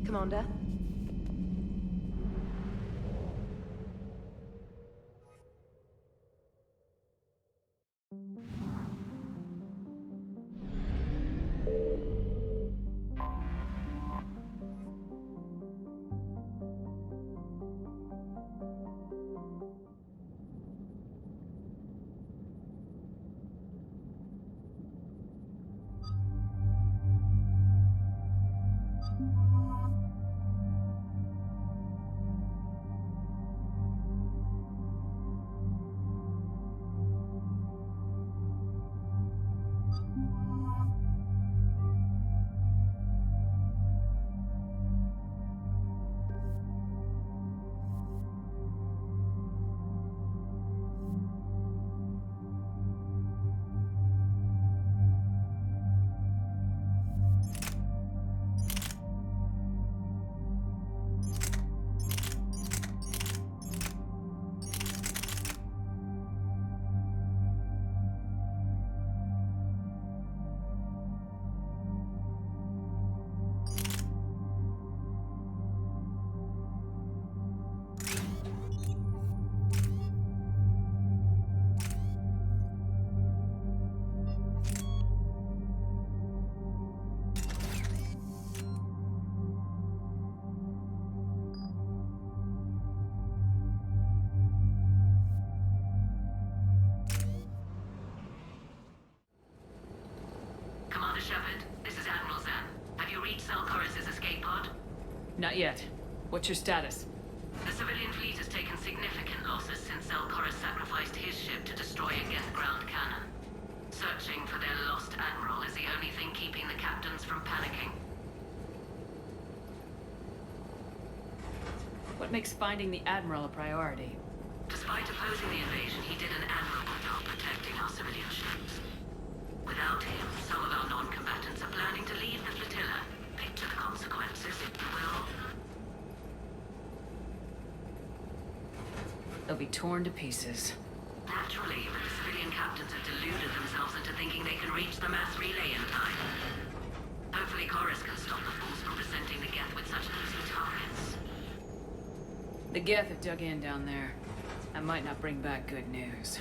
Commander? Not yet. What's your status? The civilian fleet has taken significant losses since Zelkorus sacrificed his ship to destroy a Geth ground cannon. Searching for their lost admiral is the only thing keeping the captains from panicking. What makes finding the Admiral a priority? Despite opposing the invasion, he did an admirable job protecting our civilian ships. Without him, some of our non-combatants are planning to leave the flotilla. Picture the consequences, if you will. They'll be torn to pieces. Naturally, but the civilian captains have deluded themselves into thinking they can reach the mass relay in time. Hopefully Chorus can stop the fools from presenting the Geth with such easy targets. The Geth have dug in down there. That might not bring back good news.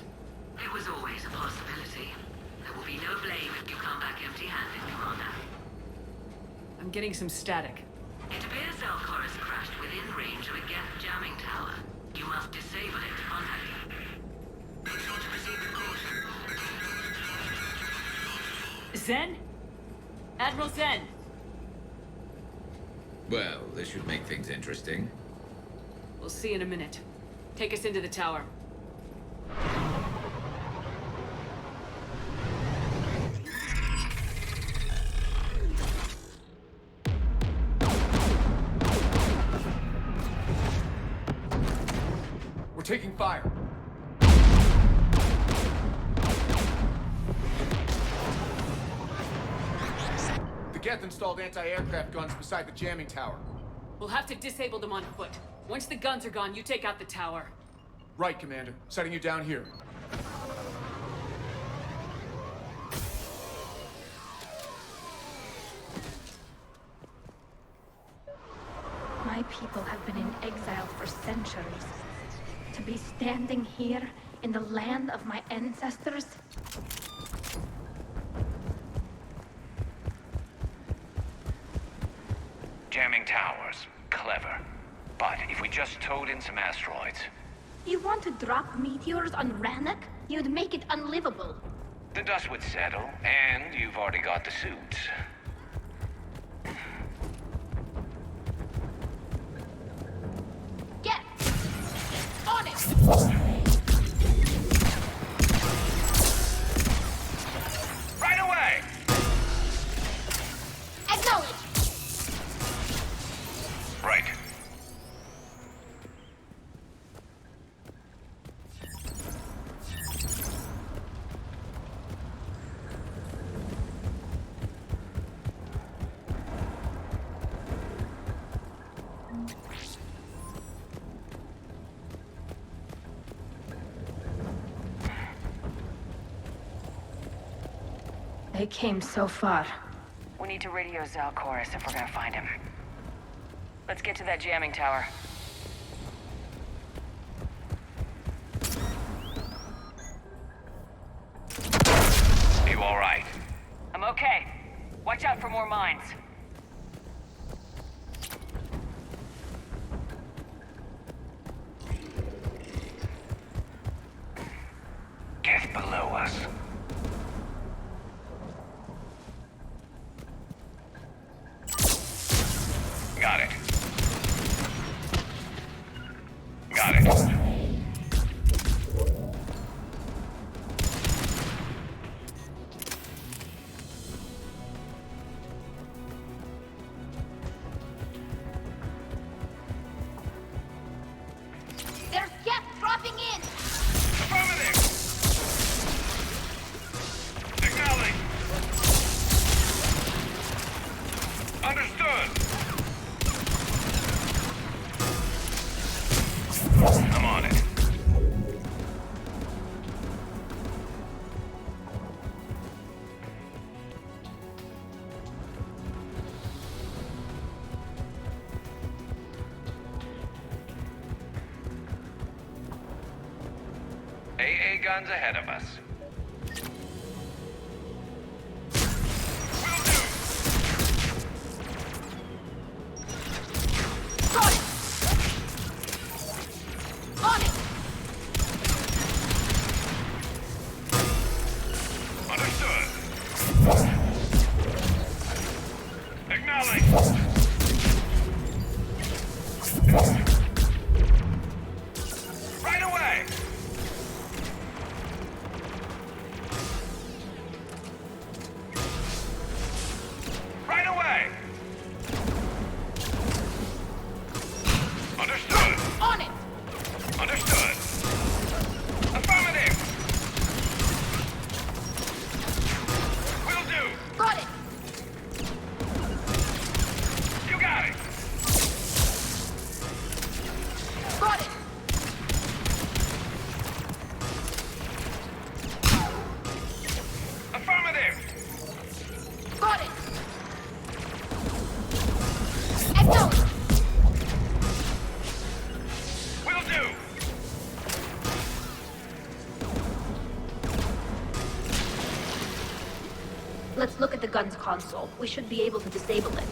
It was always a possibility. There will be no blame if you come back empty-handed, Commander. I'm getting some static. It appears Zelkorus crashed within range of a Geth jamming tower. You must disable it to contact him. Make sure to proceed with caution. Zen? Admiral Zen! Well, this should make things interesting. We'll see in a minute. Take us into the tower. We're taking fire. The Geth installed anti-aircraft guns beside the jamming tower. We'll have to disable them on foot. Once the guns are gone, you take out the tower. Right, Commander. Setting you down here. My people have been in exile for centuries. To be standing here in the land of my ancestors? Jamming towers. Clever. But if we just towed in some asteroids... You want to drop meteors on Rannoch? You'd make it unlivable. The dust would settle, and you've already got the suits. Get on it! Right away! Acknowledge! Right. They came so far. We need to radio Zalchorus if we're gonna find him. Let's get to that jamming tower. You all right? I'm okay. Watch out for more mines. Get below us. Got it. Got it. There's gas dropping in! Affirmative! Acknowledge! Understood! I'm on it. AA guns ahead of us. Will do! Got it! On it! Understood. Acknowledge. Right away. Right away. Understood. On it! Understood. Affirmative. Will do. Got it! You got it. Got it! Affirmative. Got it! Acknowledge! Will do. Let's look at the gun's console. We should be able to disable it.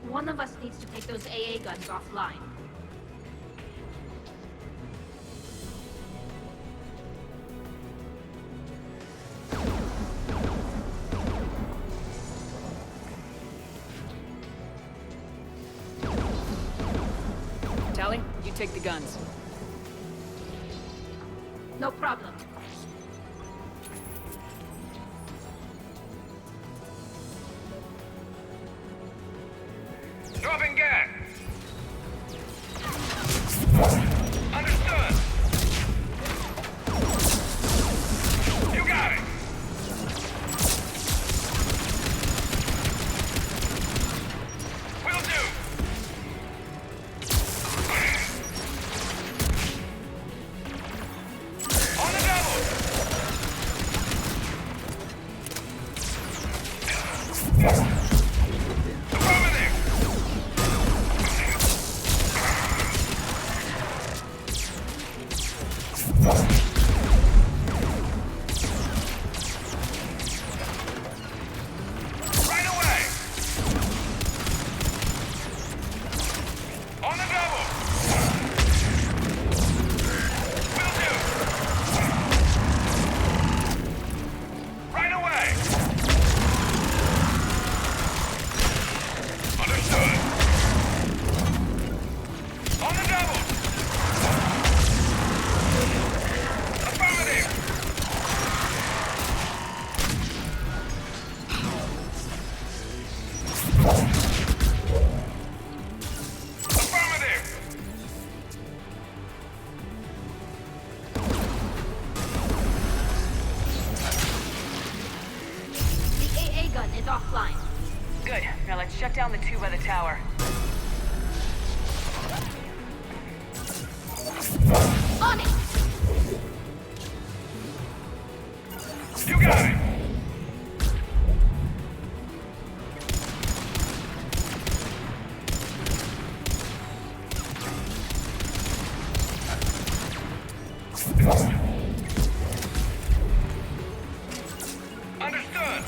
One of us needs to take those AA guns offline. Tally, you take the guns. No problem. Dropping gas. Understood. You got it. Will do. On the double. Affirmative. is offline. Good. Now let's shut down the tube by the tower. On it! You got it! Understood!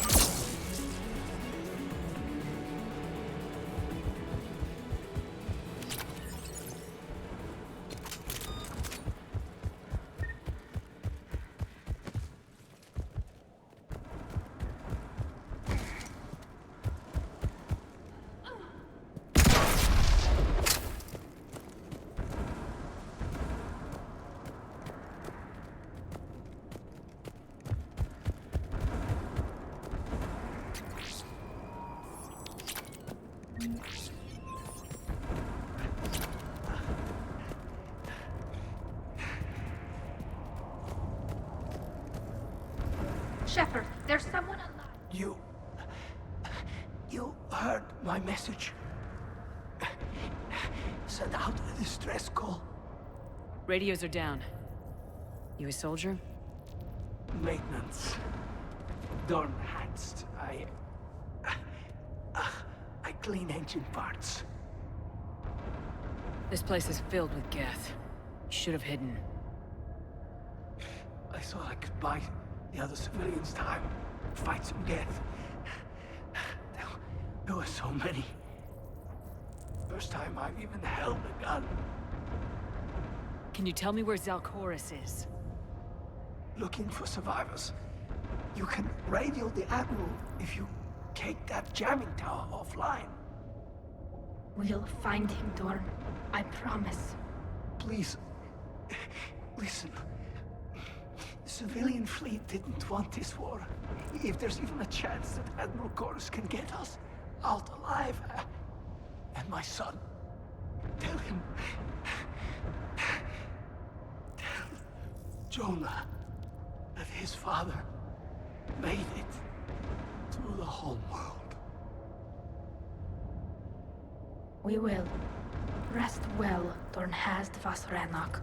Shepard, there's someone alive. You heard my message. Send out a distress call. Radios are down. You a soldier? Maintenance. Dorn Hanst. I clean engine parts. This place is filled with Geth. You should have hidden. I thought I could buy the other civilians time. Fight some Geth. There were so many. First time I've even held a gun. Can you tell me where Zalcoris is? Looking for survivors. You can radio the Admiral if you take that jamming tower offline. We'll find him, Dorn. I promise. Please, listen. The civilian fleet didn't want this war. If there's even a chance that Admiral Chorus can get us out alive, and my son, tell him, tell Jonah that his father made it to the home world. We will. Rest well, Dorn Hast vas Rannoch.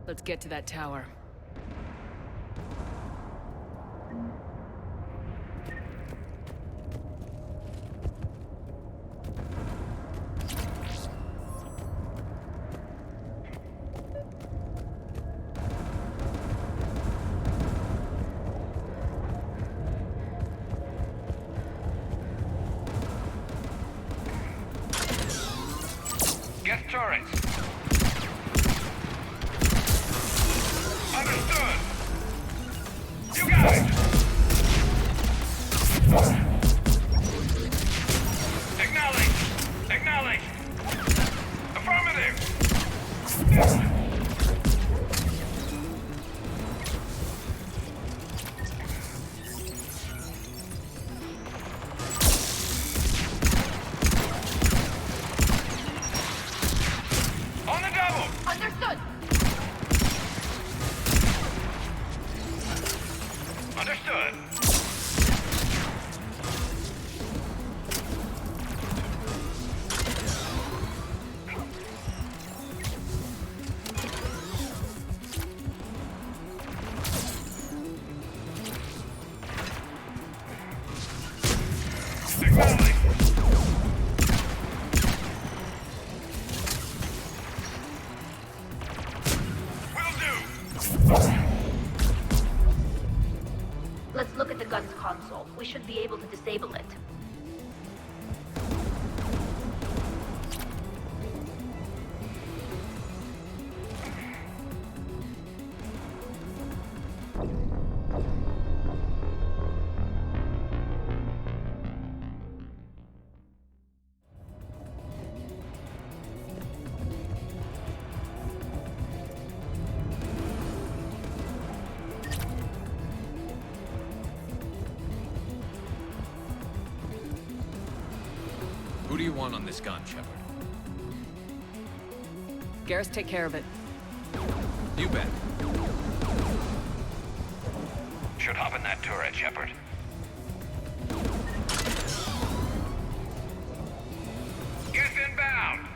Let's get to that tower. Get turrets! Understood! You got it! Acknowledge! Acknowledge! Affirmative! On the double! Understood! Understood. Acknowledge. Will do. Let's look at the gun's console. We should be able to disable it. Who do you want on this gun, Shepard? Garrus, take care of it. You bet. Should hop in that turret, Shepard. Get inbound!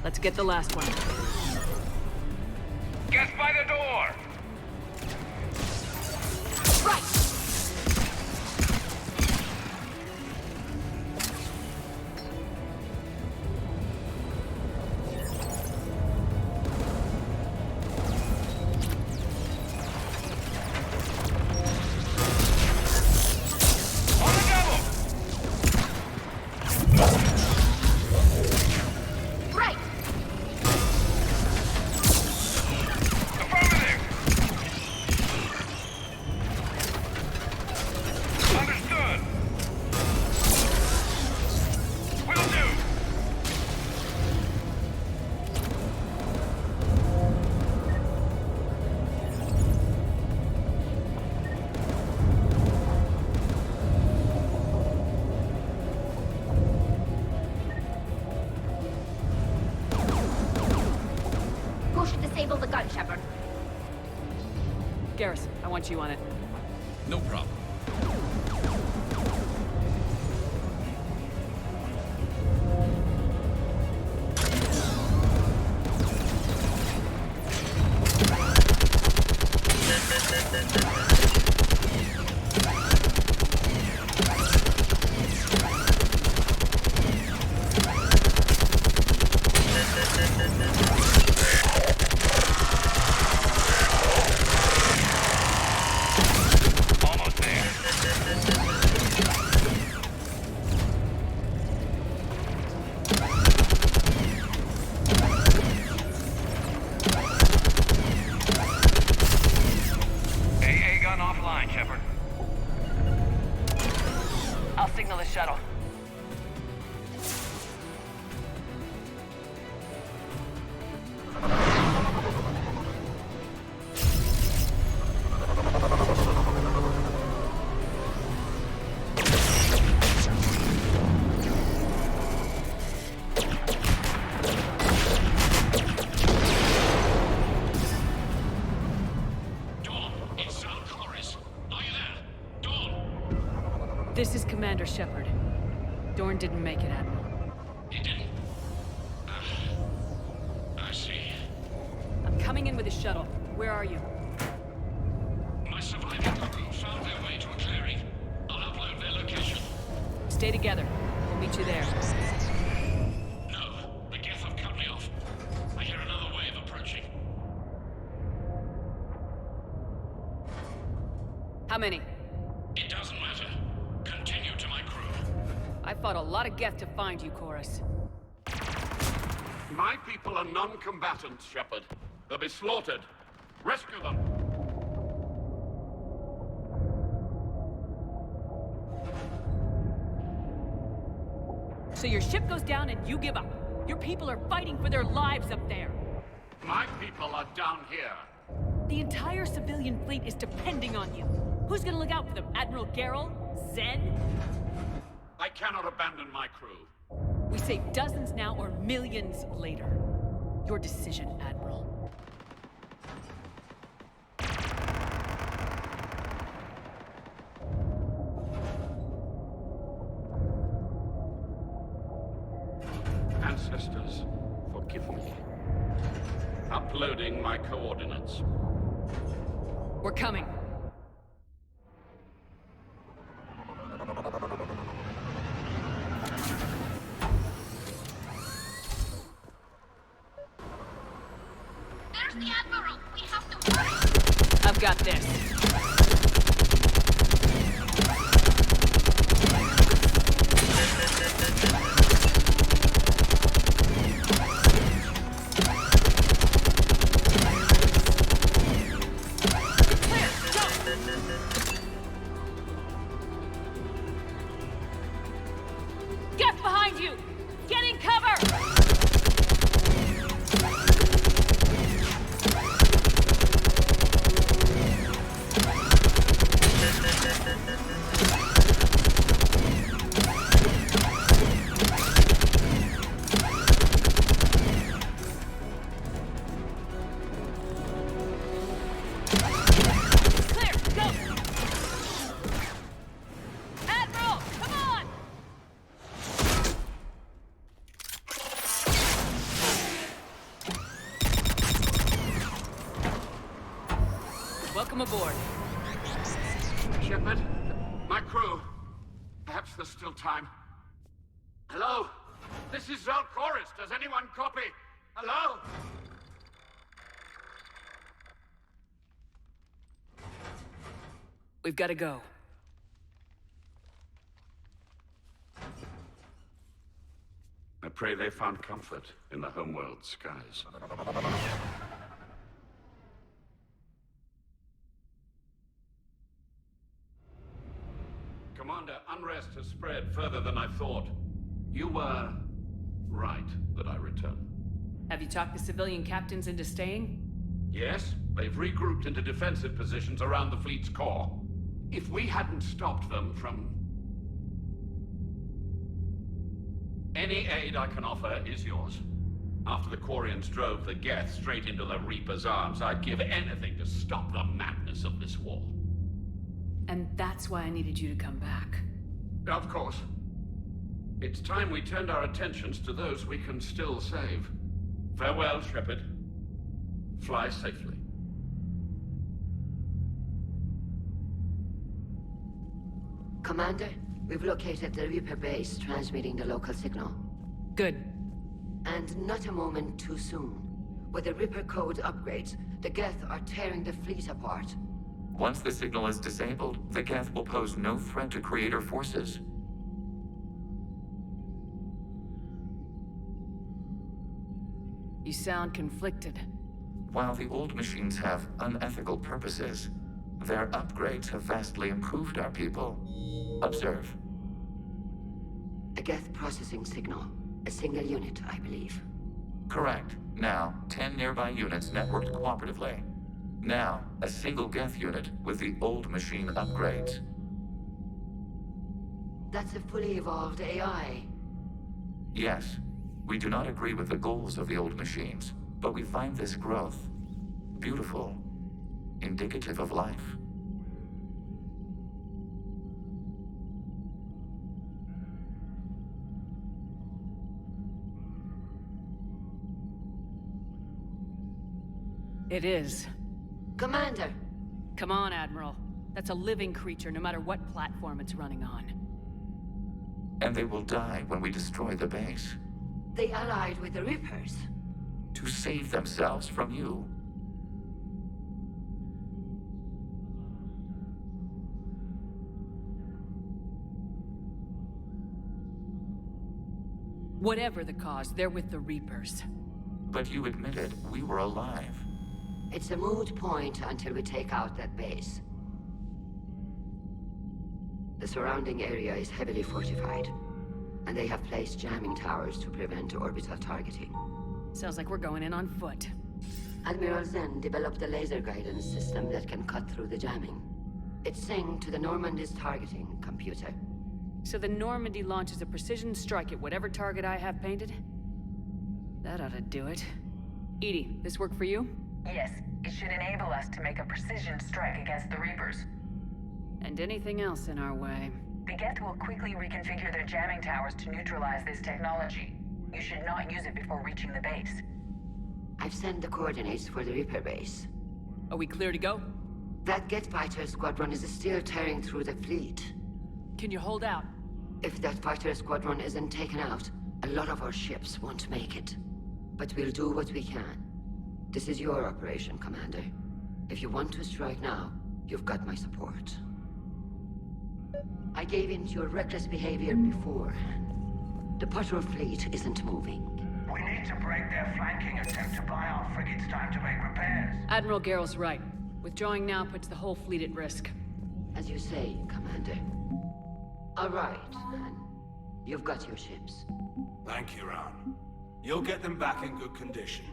Let's get the last one. Guess by the door! Right! On the double! Right! Affirmative! Understood! Will do! Who should disable the gun, Shepard? Garrison, I want you on it. No problem. Almost there. AA gun offline, Shepard. I'll signal the shuttle. This is Commander Shepard. Dorn didn't make it, Admiral. He didn't? I see. I'm coming in with a shuttle. Where are you? My surviving crew found their way to a clearing. I'll upload their location. Stay together. We'll meet you there. No, the Geth have cut me off. I hear another wave approaching. How many? It doesn't matter. Continue to my crew. I fought a lot of Geth to find you, Chorus. My people are non-combatants, Shepard. They'll be slaughtered. Rescue them! So your ship goes down and you give up. Your people are fighting for their lives up there. My people are down here. The entire civilian fleet is depending on you. Who's gonna look out for them? Admiral Gerrel? Zen? I cannot abandon my crew. We save dozens now or millions later. Your decision, Admiral. Ancestors, forgive me. Uploading my coordinates. We're coming. There's the Admiral! We have to hurry! I've got this. Get behind you! Get in cover! Clear, go! Admiral, come on! Welcome aboard. Shepard, my crew. Perhaps there's still time. Hello? This is Zalcoris. Does anyone copy? Hello? We've got to go. I pray they found comfort in the homeworld skies. Commander, unrest has spread further than I thought. You were right that I return. Have you talked the civilian captains into staying? Yes, they've regrouped into defensive positions around the fleet's core. If we hadn't stopped them from... Any aid I can offer is yours. After the Quarians drove the Geth straight into the Reaper's arms, I'd give anything to stop the madness of this war. And that's why I needed you to come back. Of course. It's time we turned our attentions to those we can still save. Farewell, Shepard. Fly safely. Commander, we've located the Reaper base transmitting the local signal. Good. And not a moment too soon. With the Reaper code upgrades, the Geth are tearing the fleet apart. Once the signal is disabled, the Geth will pose no threat to Creator forces. You sound conflicted. While the old machines have unethical purposes, their upgrades have vastly improved our people. Observe. A Geth processing signal. A single unit, I believe. Correct. Now, 10 nearby units networked cooperatively. Now, a single Geth unit with the old machine upgrades. That's a fully evolved AI. Yes, we do not agree with the goals of the old machines, but we find this growth beautiful, indicative of life. It is. Commander! Come on, Admiral. That's a living creature, no matter what platform it's running on. And they will die when we destroy the base. They allied with the Reapers. To save themselves from you. Whatever the cause, they're with the Reapers. But you admitted we were alive. It's a moot point until we take out that base. The surrounding area is heavily fortified, and they have placed jamming towers to prevent orbital targeting. Sounds like we're going in on foot. Admiral Zen developed a laser guidance system that can cut through the jamming. It's synced to the Normandy's targeting computer. So the Normandy launches a precision strike at whatever target I have painted? That ought to do it. Edie, this work for you? Yes, it should enable us to make a precision strike against the Reapers. And anything else in our way. The Geth will quickly reconfigure their jamming towers to neutralize this technology. You should not use it before reaching the base. I've sent the coordinates for the Reaper base. Are we clear to go? That Geth fighter squadron is still tearing through the fleet. Can you hold out? If that fighter squadron isn't taken out, a lot of our ships won't make it. But we'll do what we can. This is your operation, Commander. If you want to strike now, you've got my support. I gave in to your reckless behavior beforehand. The patrol fleet isn't moving. We need to break their flanking attempt to buy our frigates time to make repairs. Admiral Garrel's right. Withdrawing now puts the whole fleet at risk. As you say, Commander. All right, Han. You've got your ships. Thank you, Ron. You'll get them back in good condition.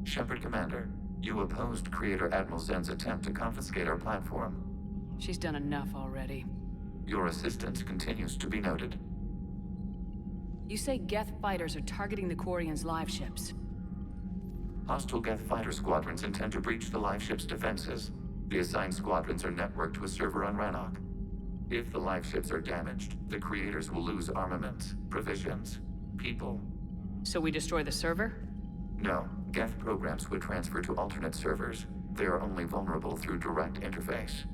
Shepard Commander, you opposed Creator Admiral Zen's attempt to confiscate our platform. She's done enough already. Your assistance continues to be noted. You say Geth fighters are targeting the Quarians' live ships. Hostile Geth fighter squadrons intend to breach the live ship's defenses. The assigned squadrons are networked to a server on Rannoch. If the live ships are damaged, the Creators will lose armaments, provisions, people. So we destroy the server? No, Geth programs would transfer to alternate servers. They are only vulnerable through direct interface.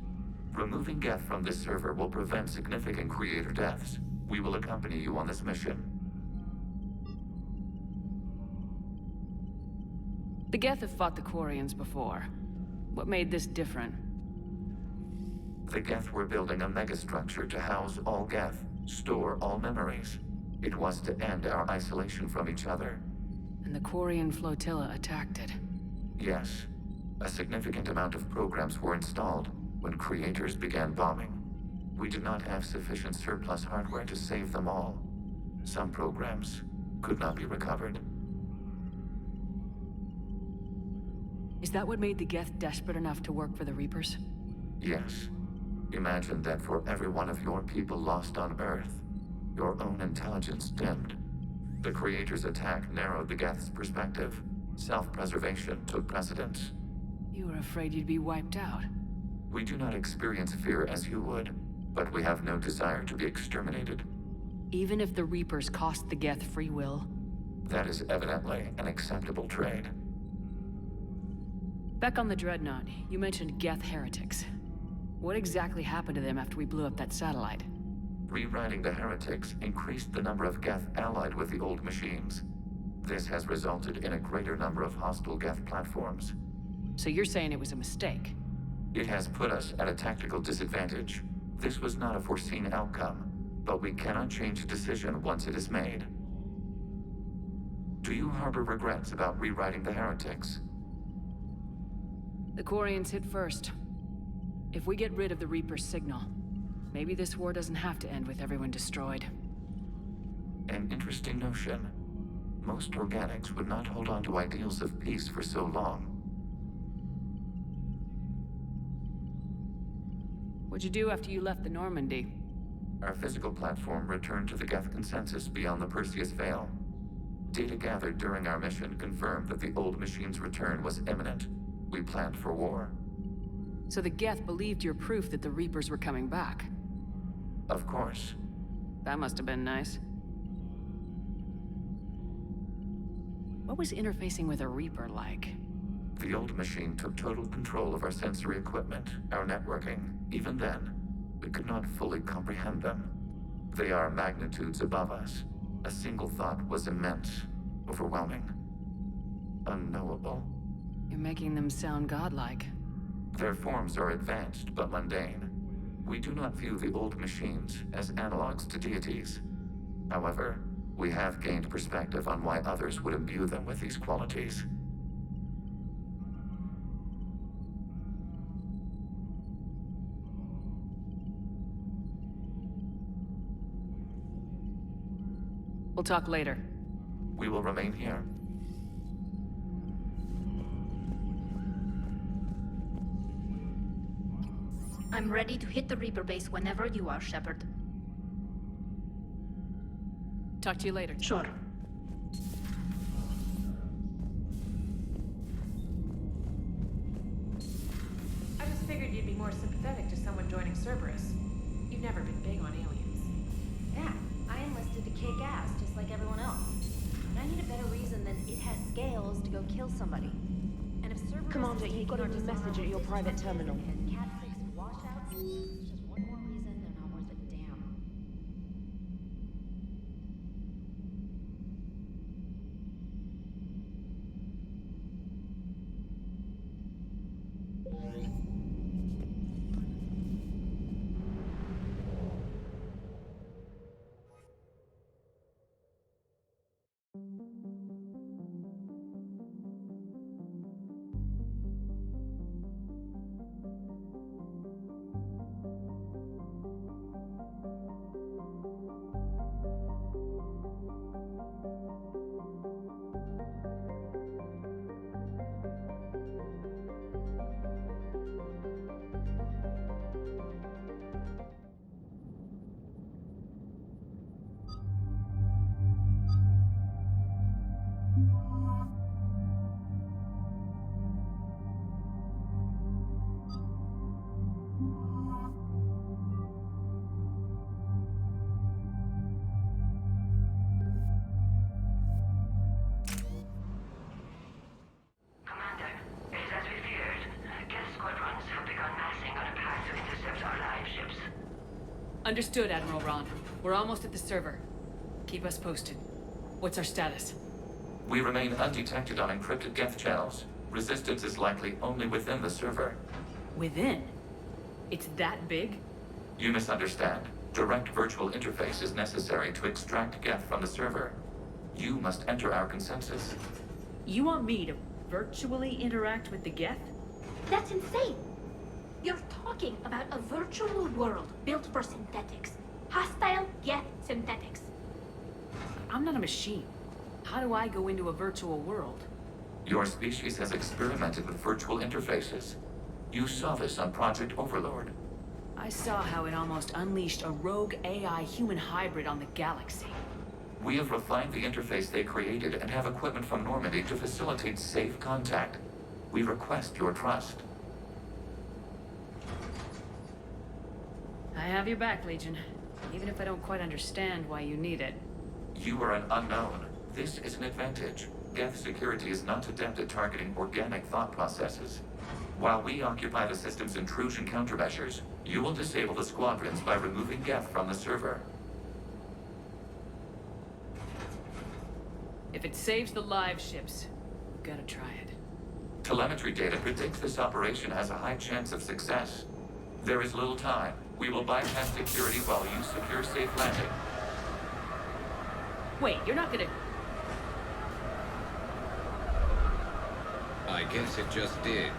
Removing Geth from this server will prevent significant Creator deaths. We will accompany you on this mission. The Geth have fought the Quarians before. What made this different? The Geth were building a megastructure to house all Geth, store all memories. It was to end our isolation from each other. And the Quarian flotilla attacked it. Yes. A significant amount of programs were installed when Creators began bombing. We did not have sufficient surplus hardware to save them all. Some programs could not be recovered. Is that what made the Geth desperate enough to work for the Reapers? Yes. Imagine that for every one of your people lost on Earth, your own intelligence dimmed. The Creators' attack narrowed the Geth's perspective. Self-preservation took precedence. You were afraid you'd be wiped out. We do not experience fear as you would, but we have no desire to be exterminated. Even if the Reapers cost the Geth free will? That is evidently an acceptable trade. Back on the Dreadnought, you mentioned Geth heretics. What exactly happened to them after we blew up that satellite? Rewriting the heretics increased the number of Geth allied with the old machines. This has resulted in a greater number of hostile Geth platforms. So you're saying it was a mistake? It has put us at a tactical disadvantage. This was not a foreseen outcome, but we cannot change a decision once it is made. Do you harbor regrets about rewriting the heretics? The Quarians hit first. If we get rid of the Reaper's signal, maybe this war doesn't have to end with everyone destroyed. An interesting notion. Most organics would not hold on to ideals of peace for so long. What'd you do after you left the Normandy? Our physical platform returned to the Geth consensus beyond the Perseus Veil. Data gathered during our mission confirmed that the old machine's return was imminent. We planned for war. So the Geth believed your proof that the Reapers were coming back? Of course. That must have been nice. What was interfacing with a Reaper like? The old machine took total control of our sensory equipment, our networking. Even then, we could not fully comprehend them. They are magnitudes above us. A single thought was immense, overwhelming, unknowable. You're making them sound godlike. Their forms are advanced but mundane. We do not view the old machines as analogs to deities. However, we have gained perspective on why others would imbue them with these qualities. We'll talk later. We will remain here. I'm ready to hit the Reaper base whenever you are, Shepard. Talk to you later. Sure. I just figured you'd be more sympathetic to someone joining Cerberus. You've never been big on aliens. Yeah, I enlisted to kick ass, just like everyone else. And I need a better reason than it has scales to go kill somebody. And if Cerberus Commander, you've got a new message at your private terminal. Cat 6 washouts, it's just one more reason they're not worth a damn. Understood, Admiral Ron. We're almost at the server. Keep us posted. What's our status? We remain undetected on encrypted Geth channels. Resistance is likely only within the server. Within? It's that big? You misunderstand. Direct virtual interface is necessary to extract Geth from the server. You must enter our consensus. You want me to virtually interact with the Geth? That's insane! You're talking about a virtual world built for synthetics. Hostile Geth synthetics. I'm not a machine. How do I go into a virtual world? Your species has experimented with virtual interfaces. You saw this on Project Overlord. I saw how it almost unleashed a rogue AI human hybrid on the galaxy. We have refined the interface they created and have equipment from Normandy to facilitate safe contact. We request your trust. I have your back, Legion. Even if I don't quite understand why you need it. You are an unknown. This is an advantage. Geth security is not adept at targeting organic thought processes. While we occupy the system's intrusion countermeasures, you will disable the squadrons by removing Geth from the server. If it saves the live ships, we've gotta try it. Telemetry data predicts this operation has a high chance of success. There is little time. We will bypass security while you secure safe landing. Wait, you're not gonna... I guess it just did.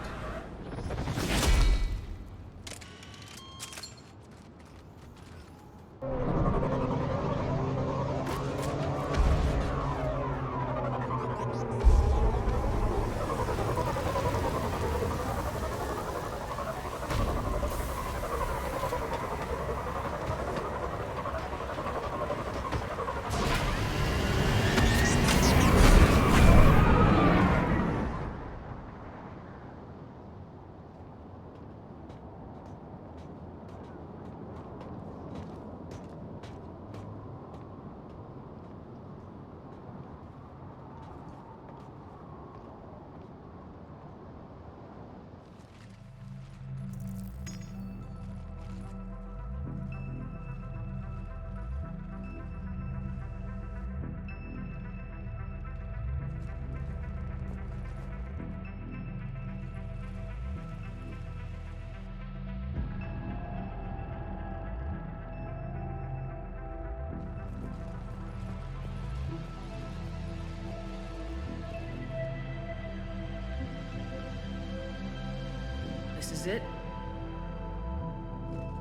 This is it?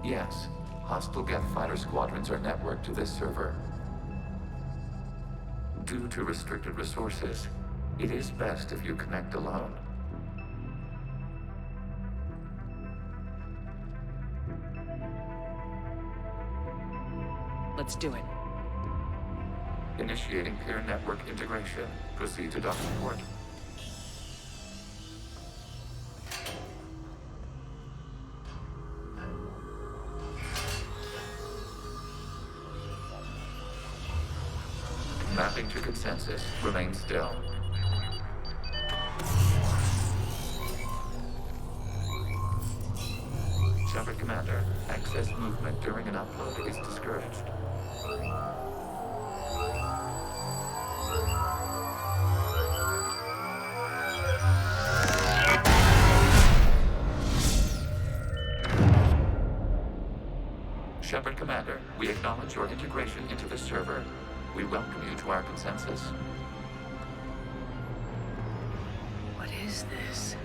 Yes. Hostile Geth fighter squadrons are networked to this server. Due to restricted resources, it is best if you connect alone. Let's do it. Initiating peer network integration. Proceed to docking port. Mapping to consensus. Remain still. Shepard Commander, excess movement during an upload is discouraged. Shepard Commander, we acknowledge your integration into the server. We welcome you to our consensus. What is this?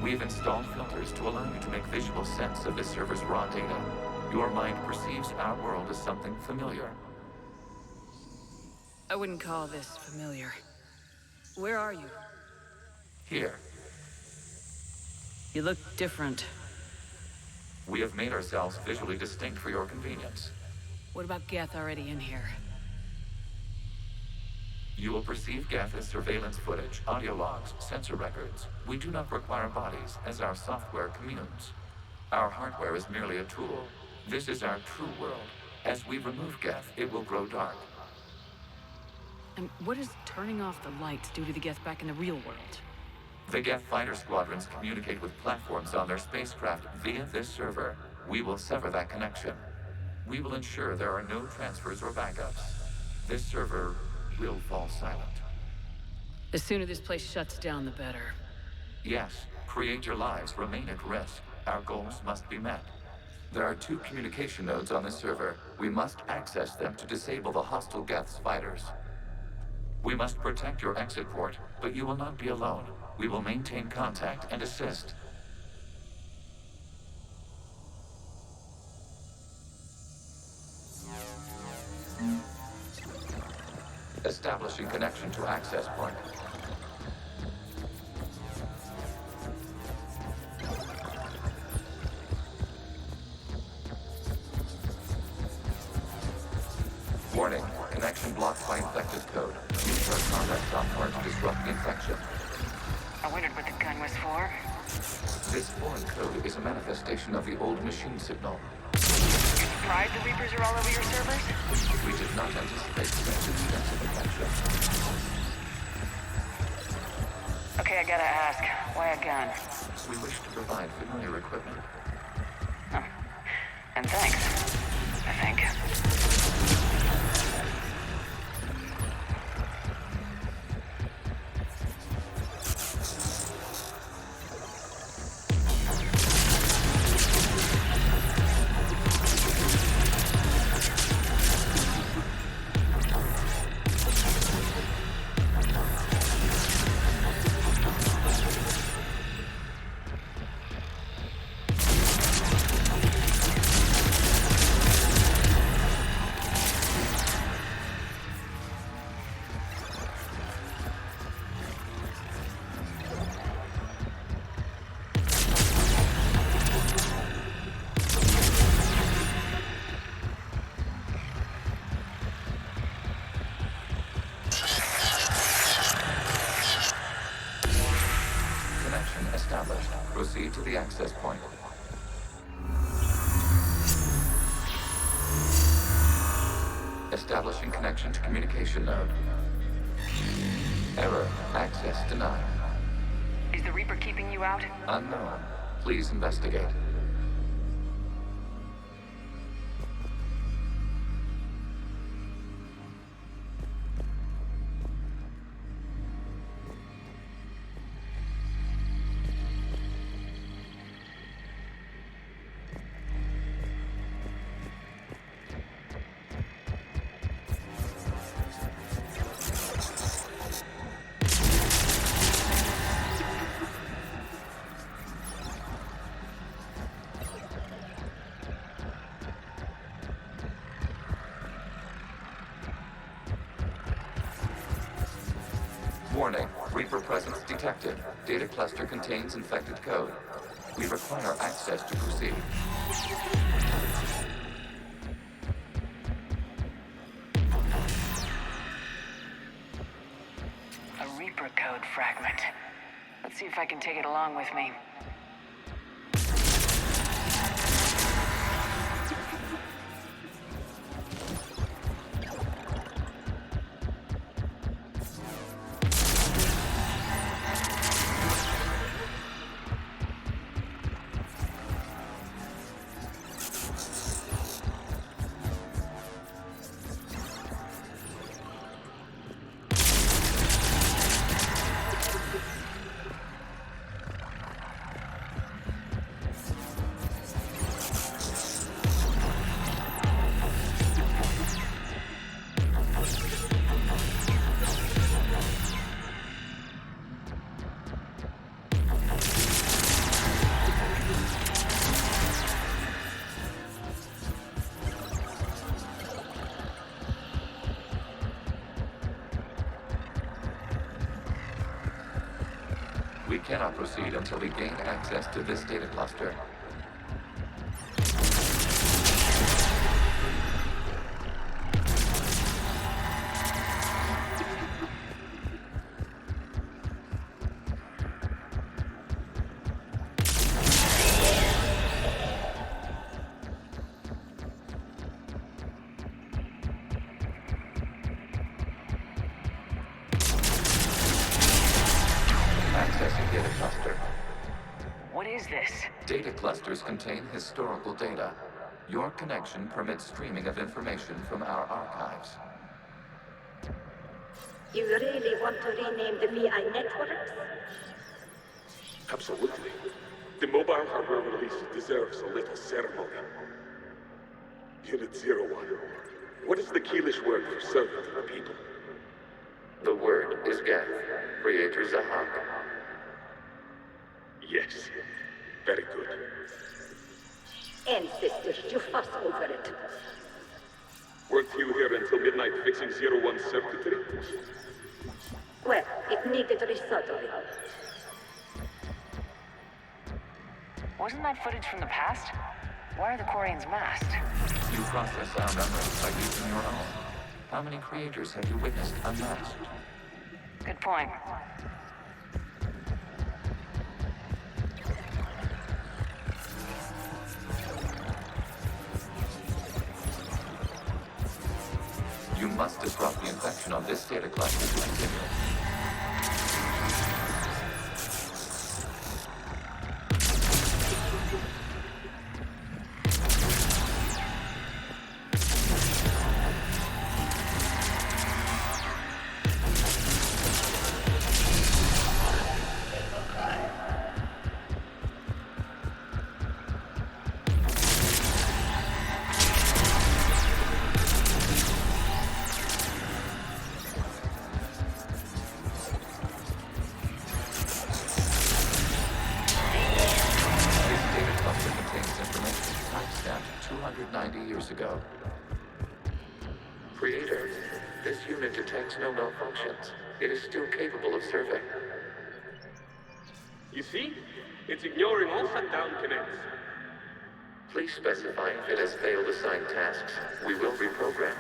We've installed filters to allow you to make visual sense of this server's raw data. Your mind perceives our world as something familiar. I wouldn't call this familiar. Where are you? Here, You look different. we have made ourselves visually distinct for your convenience. What about Geth already in here? You will perceive Geth as surveillance footage, audio logs, sensor records. We do not require bodies, as our software communes. Our hardware is merely a tool. This is our true world. As we remove Geth, it will grow dark. And what does turning off the lights do to the Geth back in the real world? The Geth fighter squadrons communicate with platforms on their spacecraft via this server. We will sever that connection. We will ensure there are no transfers or backups. This server will fall silent. The sooner this place shuts down, the better. Yes, creator lives remain at risk. Our goals must be met. There are 2 communication nodes on the server. We must access them to disable the hostile Geth's fighters. We must protect your exit port, but you will not be alone. We will maintain contact and assist. Establishing connection to access point. Warning, connection blocked by infected code. Use our combat software to disrupt the infection. I wondered what the gun was for. This foreign code is a manifestation of the old machine signal. You're surprised the Reapers are all over your servers? We did not anticipate such extensive infection. Okay, I gotta ask, why a gun? We wish to provide familiar equipment. Oh. And thanks, I think. Proceed to the access point. Establishing connection to communication node. Error. Access denied. Is the Reaper keeping you out? Unknown. Please investigate. Warning, Reaper presence detected. Data cluster contains infected code. We require access to proceed. A Reaper code fragment. Let's see if I can take it along with me. We cannot proceed until we gain access to this data cluster. What is this? Data clusters contain historical data. Your connection permits streaming of information from our archives. You really want to rename the VI networks? Absolutely. The mobile hardware release deserves a little ceremony. Unit 01. What is the Keelish word for servant of the people? The word is Geth, Creator Zahak. Yes. Very good. Ancestors, you fuss over it. Weren't you here until midnight fixing 01's circuitry? Well, it needed resoldering. Wasn't that footage from the past? Why are the Quarians masked? You process our memories by using your own. How many creators have you witnessed unmasked? Good point. You must disrupt the infection on this data cluster to continue. Ago. Creator, this unit detects no malfunctions. It is still capable of serving. You see? It's ignoring all shutdown connects. Please specify if it has failed assigned tasks. We will reprogram.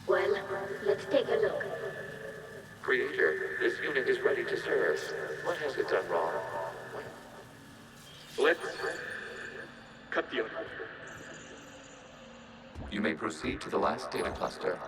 Well, let's take a look. Creator, this unit is ready to serve. What has it done wrong? Let's cut the order. You may proceed to the last data cluster.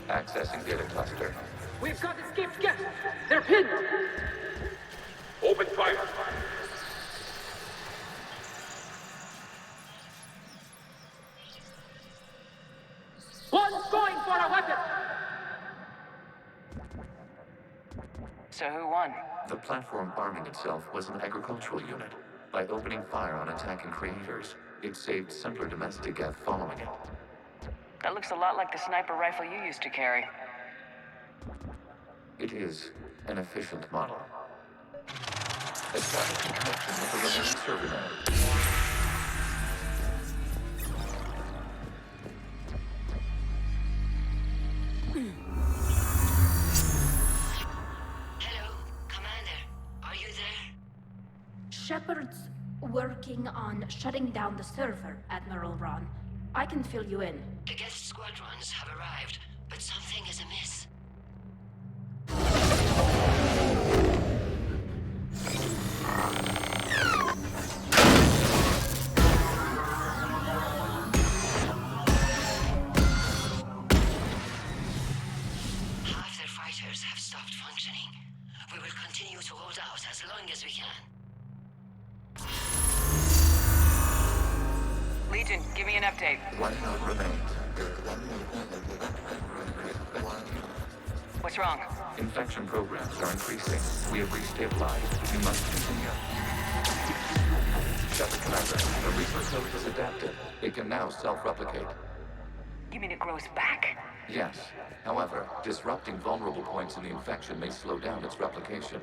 Accessing data cluster. We've got escaped guests! They're pinned! Open fire! One's going for a weapon! So who won? The platform arming itself was an agricultural unit. By opening fire on attacking creators, it saved simpler domestic Geth following it. That looks a lot like the sniper rifle you used to carry. It is an efficient model. Establish a connection with the remaining server node. Hello, Commander. Are you there? Shepard's working on shutting down the server, Admiral Ron. I can fill you in. The guest squadrons have arrived, but something is amiss. Half their fighters have stopped functioning. We will continue to hold out as long as we can. Legion, give me an update. One node remains. What's wrong? Infection programs are increasing. We have restabilized. We must continue. Shepard Commander, the Reaper code has adapted. It can now self-replicate. You mean it grows back? Yes. However, disrupting vulnerable points in the infection may slow down its replication.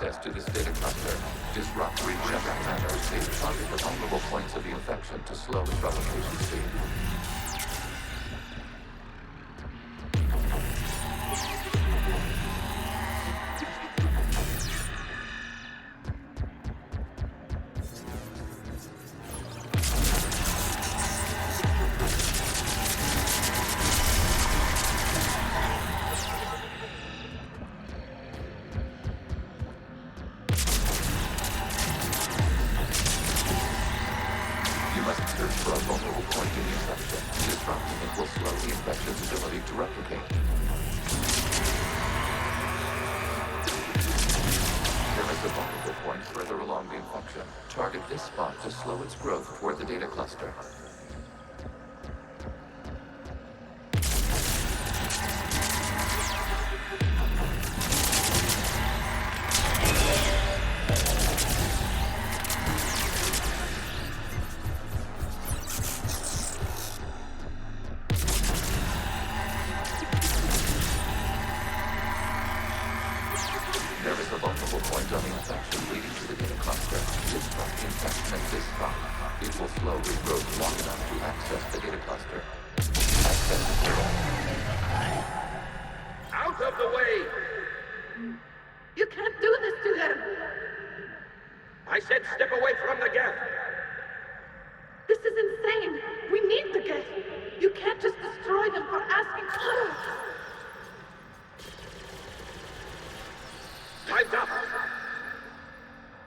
access to this data cluster. Disrupt Shepard Commander. Target the vulnerable points of the infection to slow its replication speed. Target this spot to slow its growth toward the data cluster. There is a vulnerable point on the infection leading to the data cluster. Disrupt the infection at this spot. It will slowly grow long enough to access the data cluster. Access Out of the way! You can't do this to them! I said step away from the gap! This is insane! We need the gate! You can't just destroy them for asking for it! Time's up!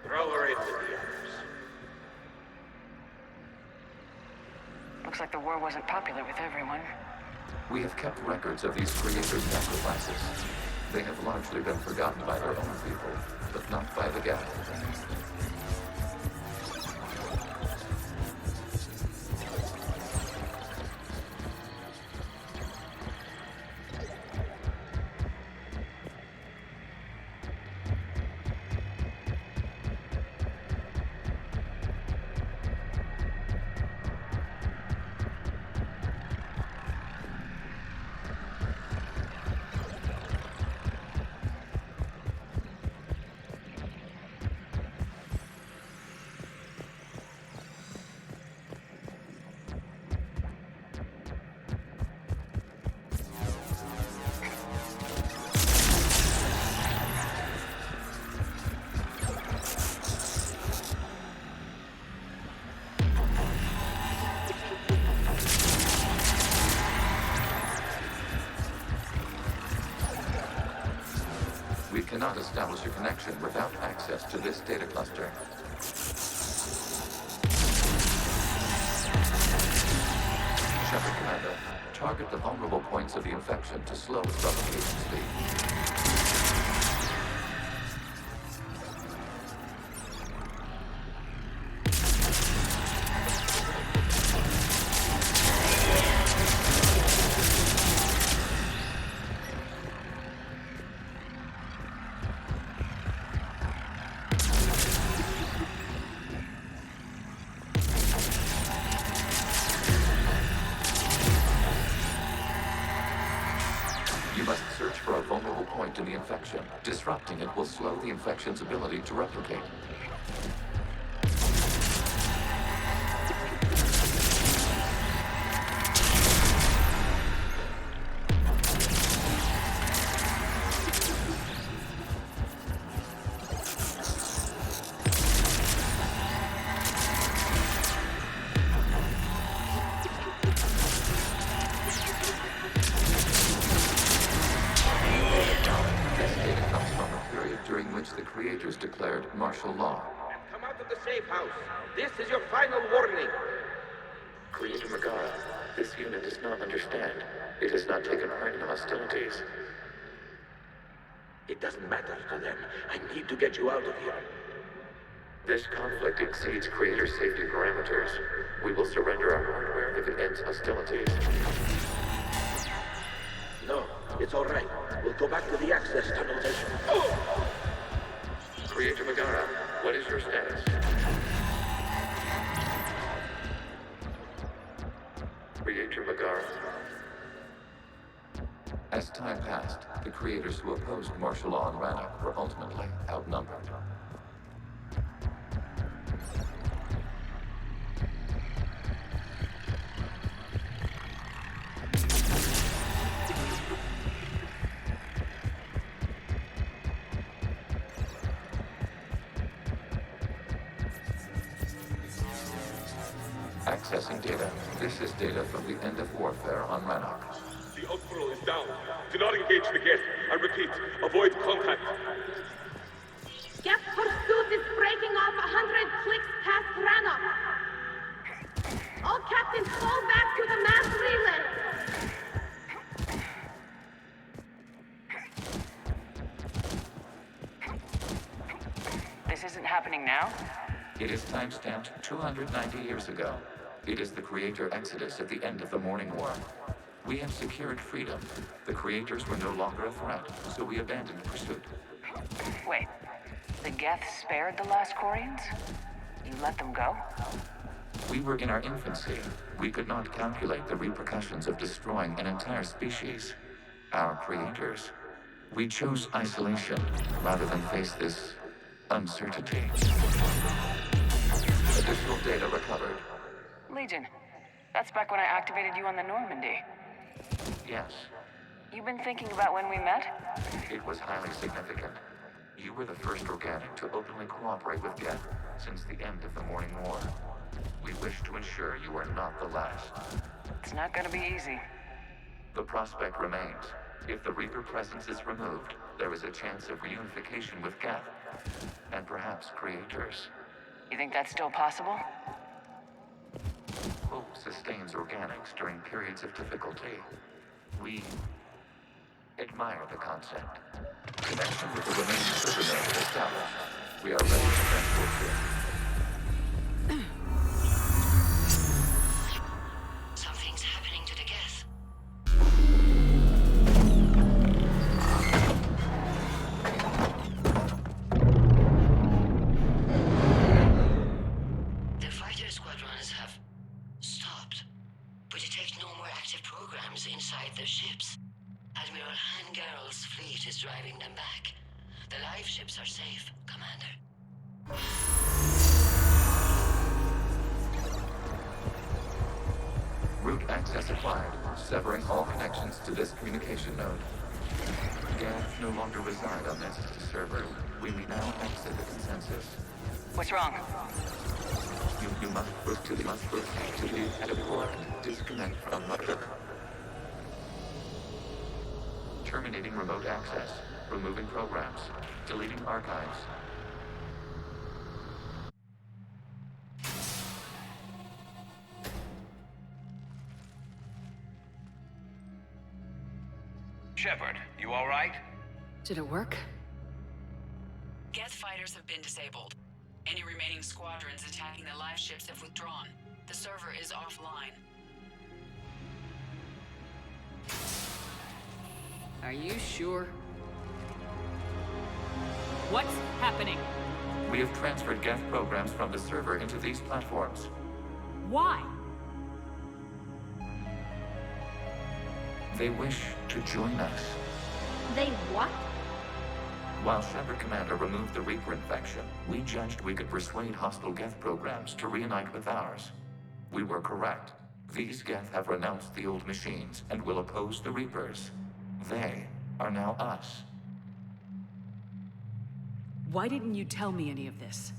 Throw her in with the others. Looks like the war wasn't popular with everyone. We have kept records of these creators' sacrifices. They have largely been forgotten by their own people, but not by the Geth. We cannot establish a connection without access to this data cluster. Shepard Commander, target the vulnerable points of the infection to slow its replication speed. You must search for a vulnerable point in the infection. Disrupting it will slow the infection's ability to replicate. The creators declared martial law. Come out of the safe house. This is your final warning. Creator Megara, this unit does not understand. It has not taken part in hostilities. It doesn't matter to them. I need to get you out of here. This conflict exceeds Creator safety parameters. We will surrender our hardware if it ends hostilities. No, it's all right. We'll go back to the access tunnels and... Oh! Creator Megara, what is your status? Creator Megara. As time passed, the creators who opposed martial law in Rannoch were ultimately outnumbered. Accessing data. This is data from the end of warfare on Rannoch. The Outpool is down. Do not engage the gate. I repeat, avoid contact. Geth pursuit is breaking off 100 clicks past Rannoch. All captains fall back to the mass relay. This isn't happening now? It is timestamped 290 years ago. It is the creator exodus at the end of the Morning War. We had secured freedom. The creators were no longer a threat, so we abandoned pursuit. Wait, the Geth spared the last Quarians? You let them go? We were in our infancy. We could not calculate the repercussions of destroying an entire species. Our creators. We chose isolation rather than face this uncertainty. Additional data recovered. Legion, that's back when I activated you on the Normandy. Yes. You've been thinking about when we met? It was highly significant. You were the first organic to openly cooperate with Geth since the end of the Morning War. We wish to ensure you are not the last. It's not gonna be easy. The prospect remains. If the Reaper presence is removed, there is a chance of reunification with Geth, and perhaps creators. You think that's still possible? Hope sustains organics during periods of difficulty. We admire the concept. Connection with the remaining server nodes established. We are ready to transport you. Something's happening to the Geth. The fighter squadrons have stopped. We detect no more active programs inside their ships. Admiral Hangarl's fleet is driving them back. The live ships are safe, Commander. Route access acquired, severing all connections to this communication node. Geth no longer reside on this server. We may now exit the consensus. What's wrong? You must push to the port. Disconnect from mother. Terminating remote access. Removing programs. Deleting archives. Shepard, you all right? Did it work? Geth fighters have been disabled. Any remaining squadrons attacking the live ships have withdrawn. The server is offline. Are you sure? What's happening? We have transferred Geth programs from the server into these platforms. Why? They wish to join us. They what? While Shepard Commander removed the Reaper infection, we judged we could persuade hostile Geth programs to reunite with ours. We were correct. These Geth have renounced the old machines and will oppose the Reapers. They are now us. Why didn't you tell me any of this?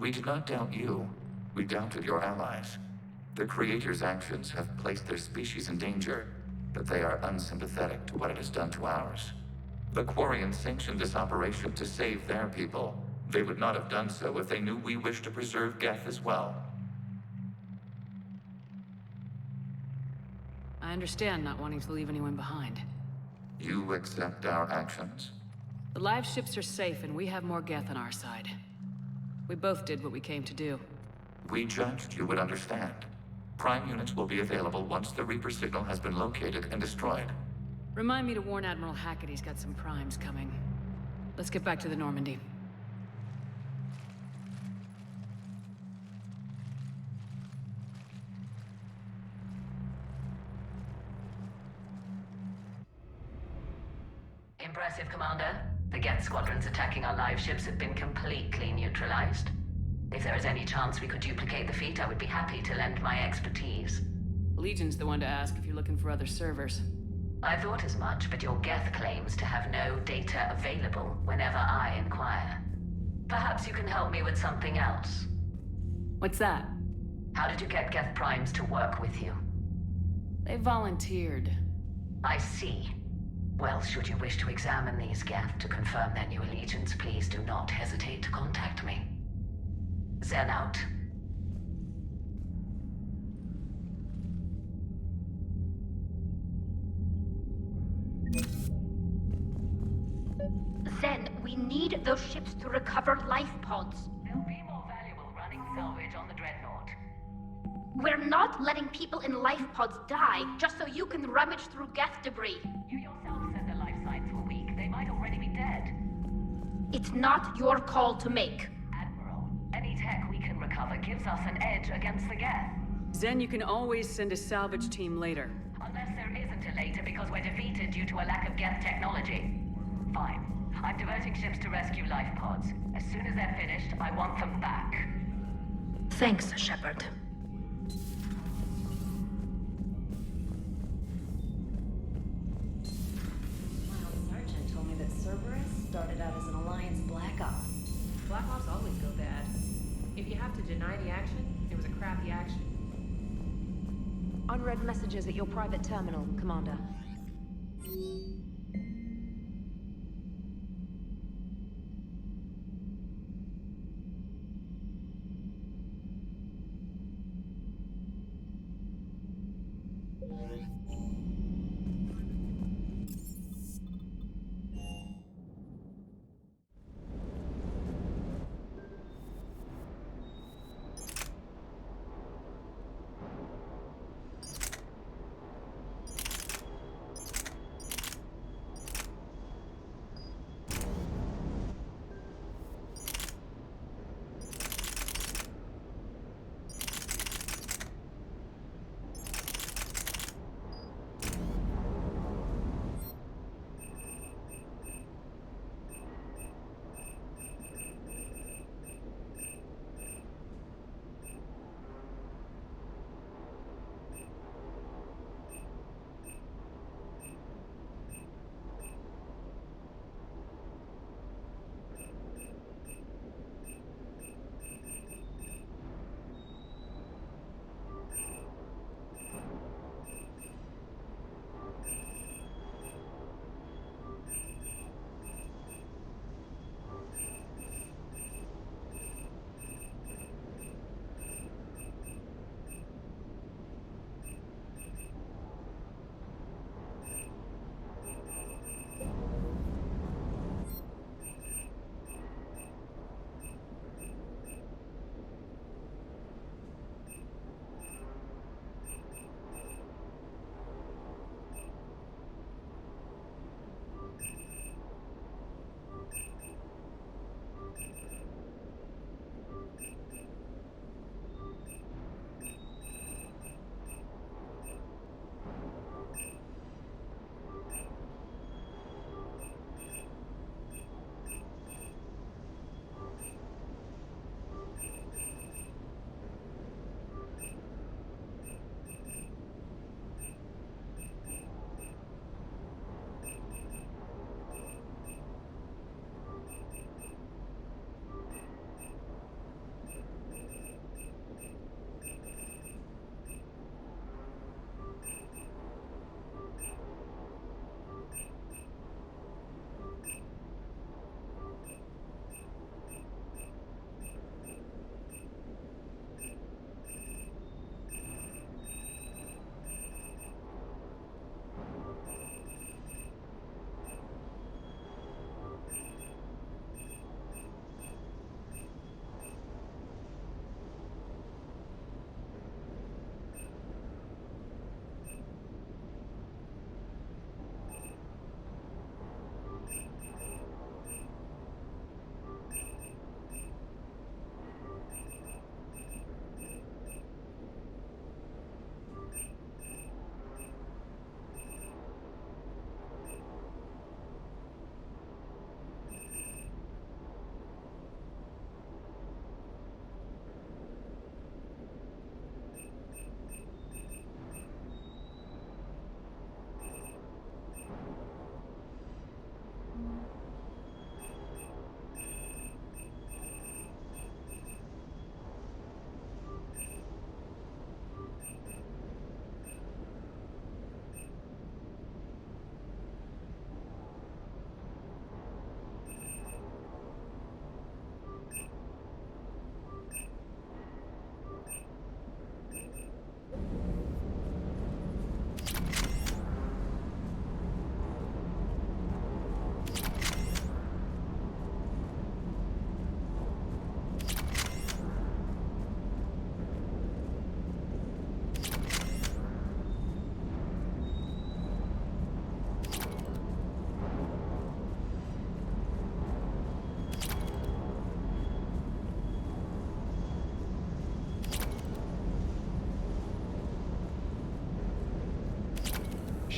We did not doubt you. We doubted your allies. The Creator's actions have placed their species in danger, but they are unsympathetic to what it has done to ours. The Quarians sanctioned this operation to save their people. They would not have done so if they knew we wished to preserve Geth as well. I understand not wanting to leave anyone behind. You accept our actions? The live ships are safe and we have more Geth on our side. We both did what we came to do. We judged you would understand. Prime units will be available once the Reaper signal has been located and destroyed. Remind me to warn Admiral Hackett he's got some primes coming. Let's get back to the Normandy. Impressive, Commander. The Geth squadrons attacking our live ships have been completely neutralized. If there is any chance we could duplicate the feat, I would be happy to lend my expertise. Legion's the one to ask if you're looking for other servers. I thought as much, but your Geth claims to have no data available whenever I inquire. Perhaps you can help me with something else. What's that? How did you get Geth Primes to work with you? They volunteered. I see. Well, should you wish to examine these Geth to confirm their new allegiance, please do not hesitate to contact me. Zen out. Zen, we need those ships to recover life pods. They'll be more valuable running salvage on the Dreadnought. We're not letting people in life pods die just so you can rummage through Geth debris. You yourself said their life signs were weak. They might already be dead. It's not your call to make. Admiral, any tech we can recover gives us an edge against the Geth. Zen, you can always send a salvage team later. Unless there isn't a later because we're defeated due to a lack of Geth technology. Fine. I'm diverting ships to rescue life pods. As soon as they're finished, I want them back. Thanks, Shepard. Miles Sergeant told me that Cerberus started out as an Alliance Black Op. Black Ops always go bad. If you have to deny the action, it was a crappy action. Unread messages at your private terminal, Commander.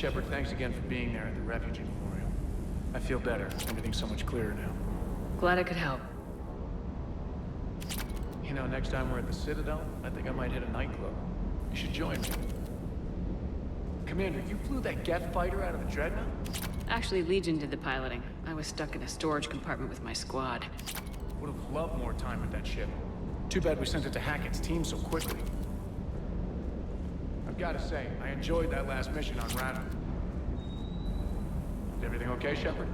Shepard, thanks again for being there at the refugee memorial. I feel better. Everything's so much clearer now. Glad I could help. You know, next time we're at the Citadel, I think I might hit a nightclub. You should join me. Commander, you flew that Geth fighter out of a dreadnought? Actually, Legion did the piloting. I was stuck in a storage compartment with my squad. Would have loved more time with that ship. Too bad we sent it to Hackett's team so quickly. I've got to say, I enjoyed that last mission on Rana. Is everything okay, Shepard?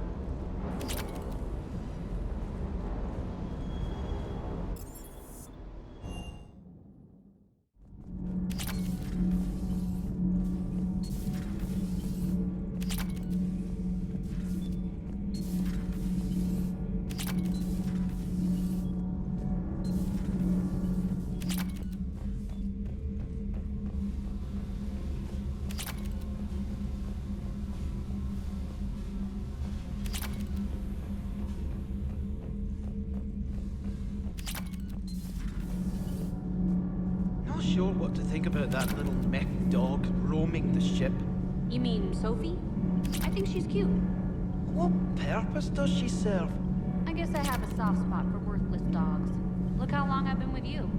Sure what to think about that little mech dog roaming the ship. You mean Sophie? I think she's cute. What purpose does she serve? I guess I have a soft spot for worthless dogs. Look how long I've been with you.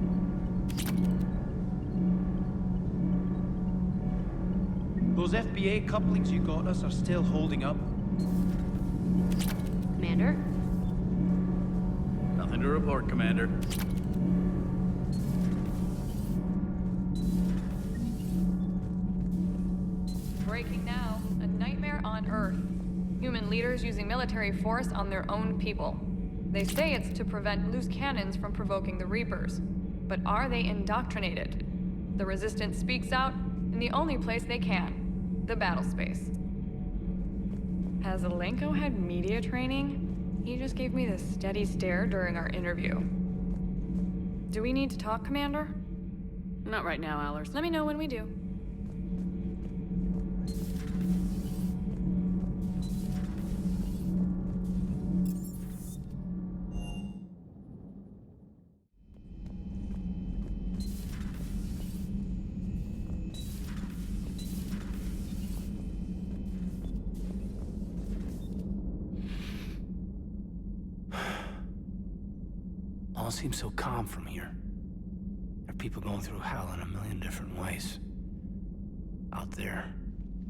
Those FBA couplings you got us are still holding up. Commander? Nothing to report, Commander. Breaking now. A nightmare on Earth. Human leaders using military force on their own people. They say it's to prevent loose cannons from provoking the Reapers. But are they indoctrinated? The Resistance speaks out in the only place they can. The battle space. Has Alenko had media training? He just gave me this steady stare during our interview. Do we need to talk, Commander? Not right now, Allers. Let me know when we do. All seems so calm from here. There are people going through hell in a million different ways. Out there.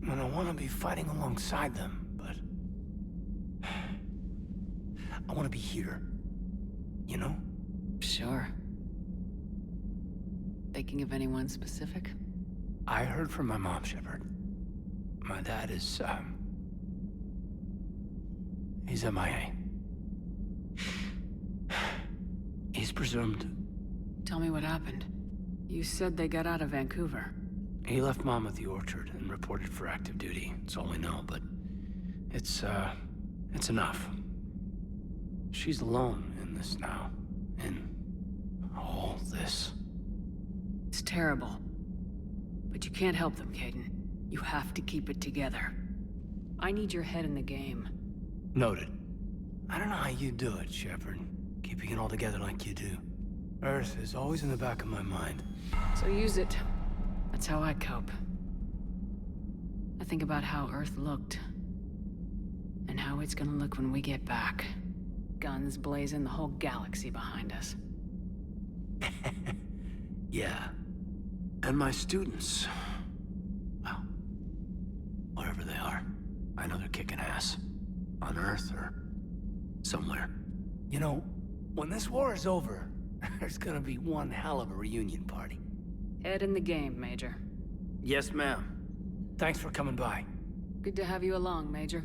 And I want to be fighting alongside them, but... I want to be here. You know? Sure. Thinking of anyone specific? I heard from my mom, Shepard. My dad is, he's MIA. He's presumed. Tell me what happened. You said they got out of Vancouver. He left Mom at the orchard and reported for active duty. That's all we know, but it's enough. She's alone in this now. In all this. It's terrible. But you can't help them, Caden. You have to keep it together. I need your head in the game. Noted. I don't know how you do it, Shepard. Keeping it all together like you do. Earth is always in the back of my mind. So use it. That's how I cope. I think about how Earth looked. And how it's gonna look when we get back. Guns blazing, the whole galaxy behind us. Yeah. And my students. Well, wherever they are. I know they're kicking ass. On Earth or somewhere. You know, when this war is over, there's gonna be one hell of a reunion party. Head in the game, Major. Yes, ma'am. Thanks for coming by. Good to have you along, Major.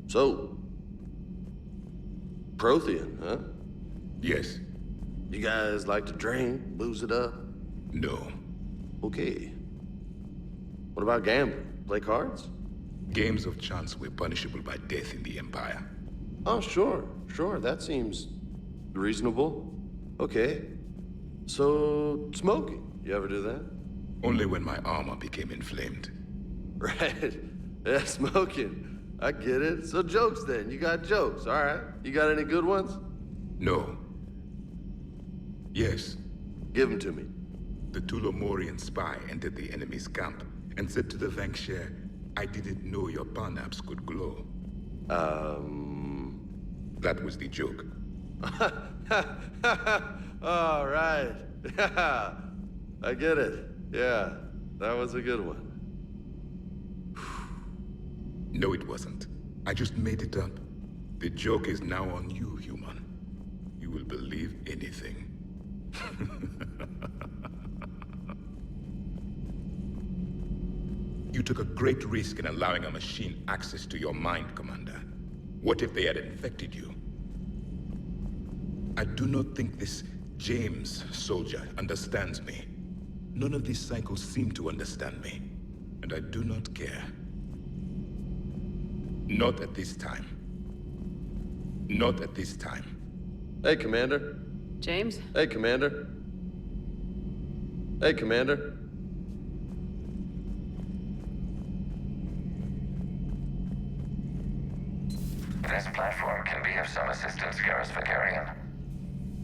So, Prothean, huh? Yes. You guys like to drink, booze it up? No. Okay. What about gambling? Play cards? Games of chance were punishable by death in the Empire. Oh, sure. That seems reasonable. Okay. So, smoking. You ever do that? Only when my armor became inflamed. Right. Yeah, smoking. I get it. So jokes then. You got jokes, all right. You got any good ones? No. Yes. Give them to me. The Tulomorian spy entered the enemy's camp and said to the Vanksher, I didn't know your parnaps could glow. That was the joke. All right. Yeah. I get it. Yeah. That was a good one. No, it wasn't. I just made it up. The joke is now on you, human. You will believe anything. You took a great risk in allowing a machine access to your mind, Commander. What if they had infected you? I do not think this James soldier understands me. None of these cycles seem to understand me. And I do not care. Not at this time. Not at this time. Hey, Commander. James? Hey, Commander. Hey, Commander. This platform can be of some assistance, Garrus Vakarian.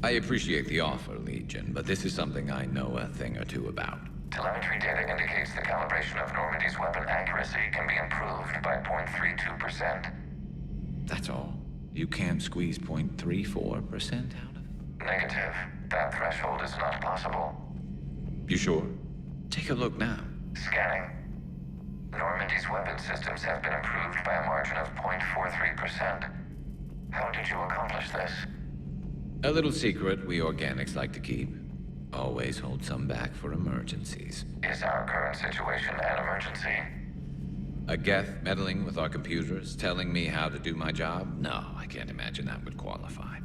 I appreciate the offer, Legion, but this is something I know a thing or two about. Telemetry data indicates the calibration of Normandy's weapon accuracy can be improved by 0.32%. That's all? You can't squeeze 0.34% out of it? Negative. That threshold is not possible. You sure? Take a look now. Scanning. Normandy's weapon systems have been improved by a margin of 0.43%. How did you accomplish this? A little secret we organics like to keep. Always hold some back for emergencies. Is our current situation an emergency? A Geth meddling with our computers, telling me how to do my job? No, I can't imagine that would qualify.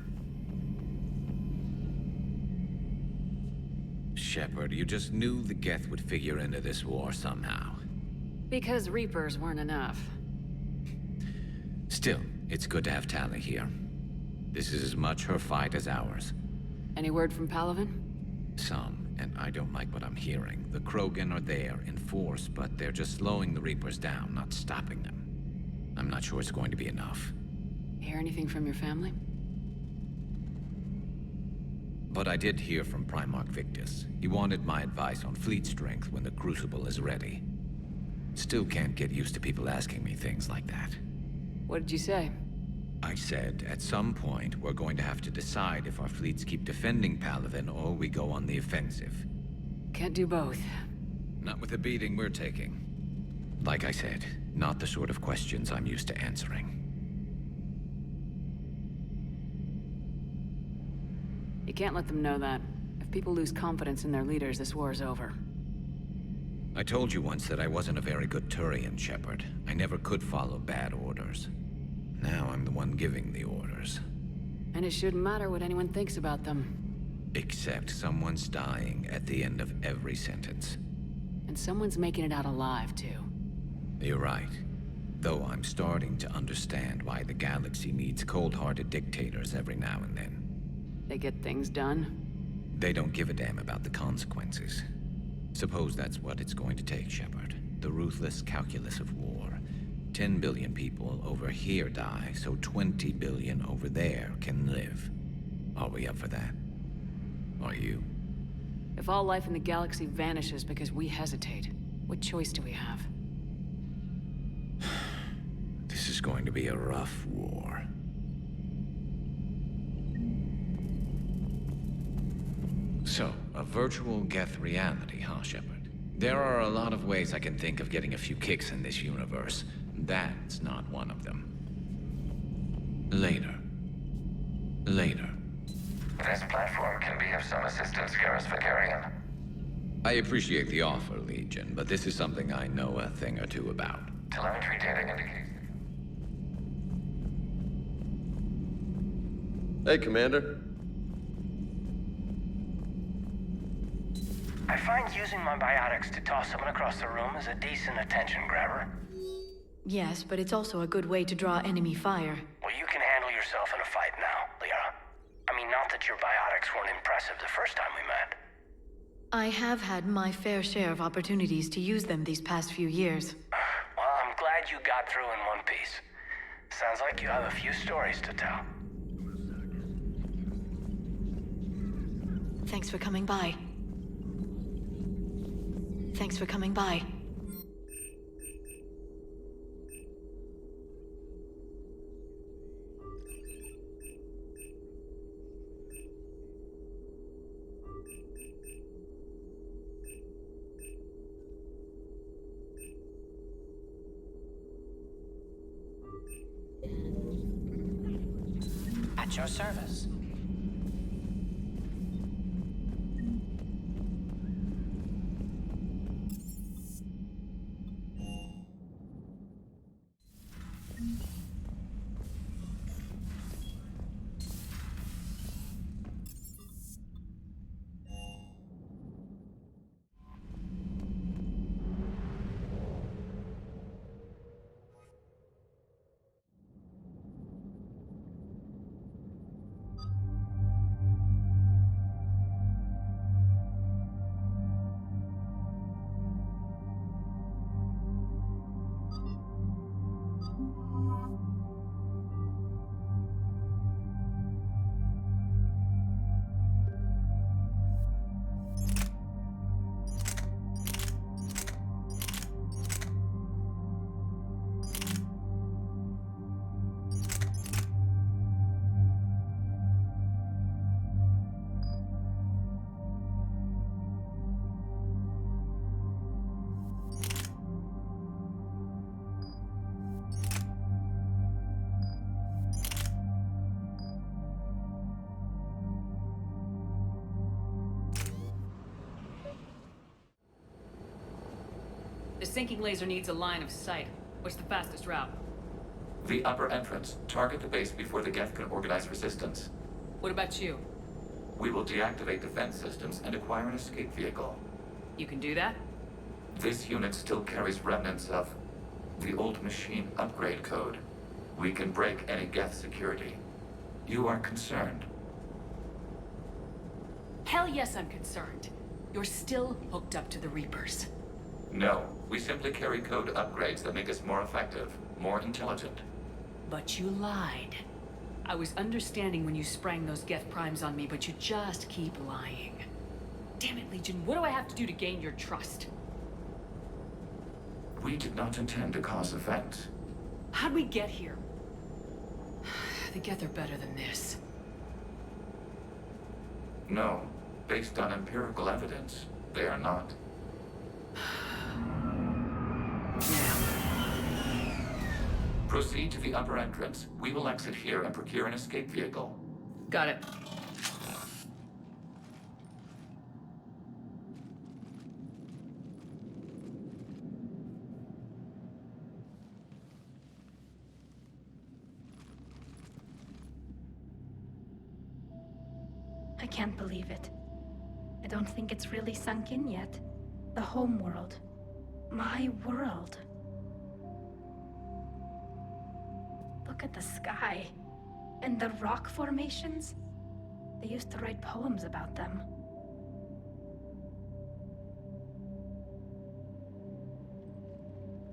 Shepard, you just knew the Geth would figure into this war somehow. Because Reapers weren't enough. Still, it's good to have Tali here. This is as much her fight as ours. Any word from Palaven? Some, and I don't like what I'm hearing. The Krogan are there in force, but they're just slowing the Reapers down, not stopping them. I'm not sure it's going to be enough. Hear anything from your family? But I did hear from Primarch Victus. He wanted my advice on fleet strength when the Crucible is ready. Still can't get used to people asking me things like that. What did you say? I said, at some point, we're going to have to decide if our fleets keep defending Palaven or we go on the offensive. Can't do both. Not with the beating we're taking. Like I said, not the sort of questions I'm used to answering. You can't let them know that. If people lose confidence in their leaders, this war is over. I told you once that I wasn't a very good Turian, Shepard. I never could follow bad orders. Now I'm the one giving the orders. And it shouldn't matter what anyone thinks about them. Except someone's dying at the end of every sentence. And someone's making it out alive, too. You're right. Though I'm starting to understand why the galaxy needs cold-hearted dictators every now and then. They get things done? They don't give a damn about the consequences. Suppose that's what it's going to take, Shepard. The ruthless calculus of war. 10 billion people over here die, so 20 billion over there can live. Are we up for that? Are you? If all life in the galaxy vanishes because we hesitate, what choice do we have? This is going to be a rough war. So, a virtual Geth reality, huh, Shepard? There are a lot of ways I can think of getting a few kicks in this universe. That's not one of them. Later. This platform can be of some assistance, Garrus Vakarian. I appreciate the offer, Legion, but this is something I know a thing or two about. Telemetry data indicates... Hey, Commander. I find using my biotics to toss someone across the room is a decent attention grabber. Yes, but it's also a good way to draw enemy fire. Well, you can handle yourself in a fight now, Liara. I mean, not that your biotics weren't impressive the first time we met. I have had my fair share of opportunities to use them these past few years. Well, I'm glad you got through in one piece. Sounds like you have a few stories to tell. Thanks for coming by. Thanks for coming by. At your service. The sinking laser needs a line of sight. What's the fastest route? The upper entrance. Target the base before the Geth can organize resistance. What about you? We will deactivate defense systems and acquire an escape vehicle. You can do that? This unit still carries remnants of the old machine upgrade code. We can break any Geth security. You are concerned? Hell yes, I'm concerned. You're still hooked up to the Reapers. No, we simply carry code upgrades that make us more effective, more intelligent. But you lied. I was understanding when you sprang those Geth primes on me, but you just keep lying. Damn it, Legion, what do I have to do to gain your trust? We did not intend to cause offense. How'd we get here? The Geth are better than this. No, based on empirical evidence, they are not. Proceed to the upper entrance. We will exit here and procure an escape vehicle. Got it. I can't believe it. I don't think it's really sunk in yet. The home world. My world. Look at the sky. And the rock formations. They used to write poems about them.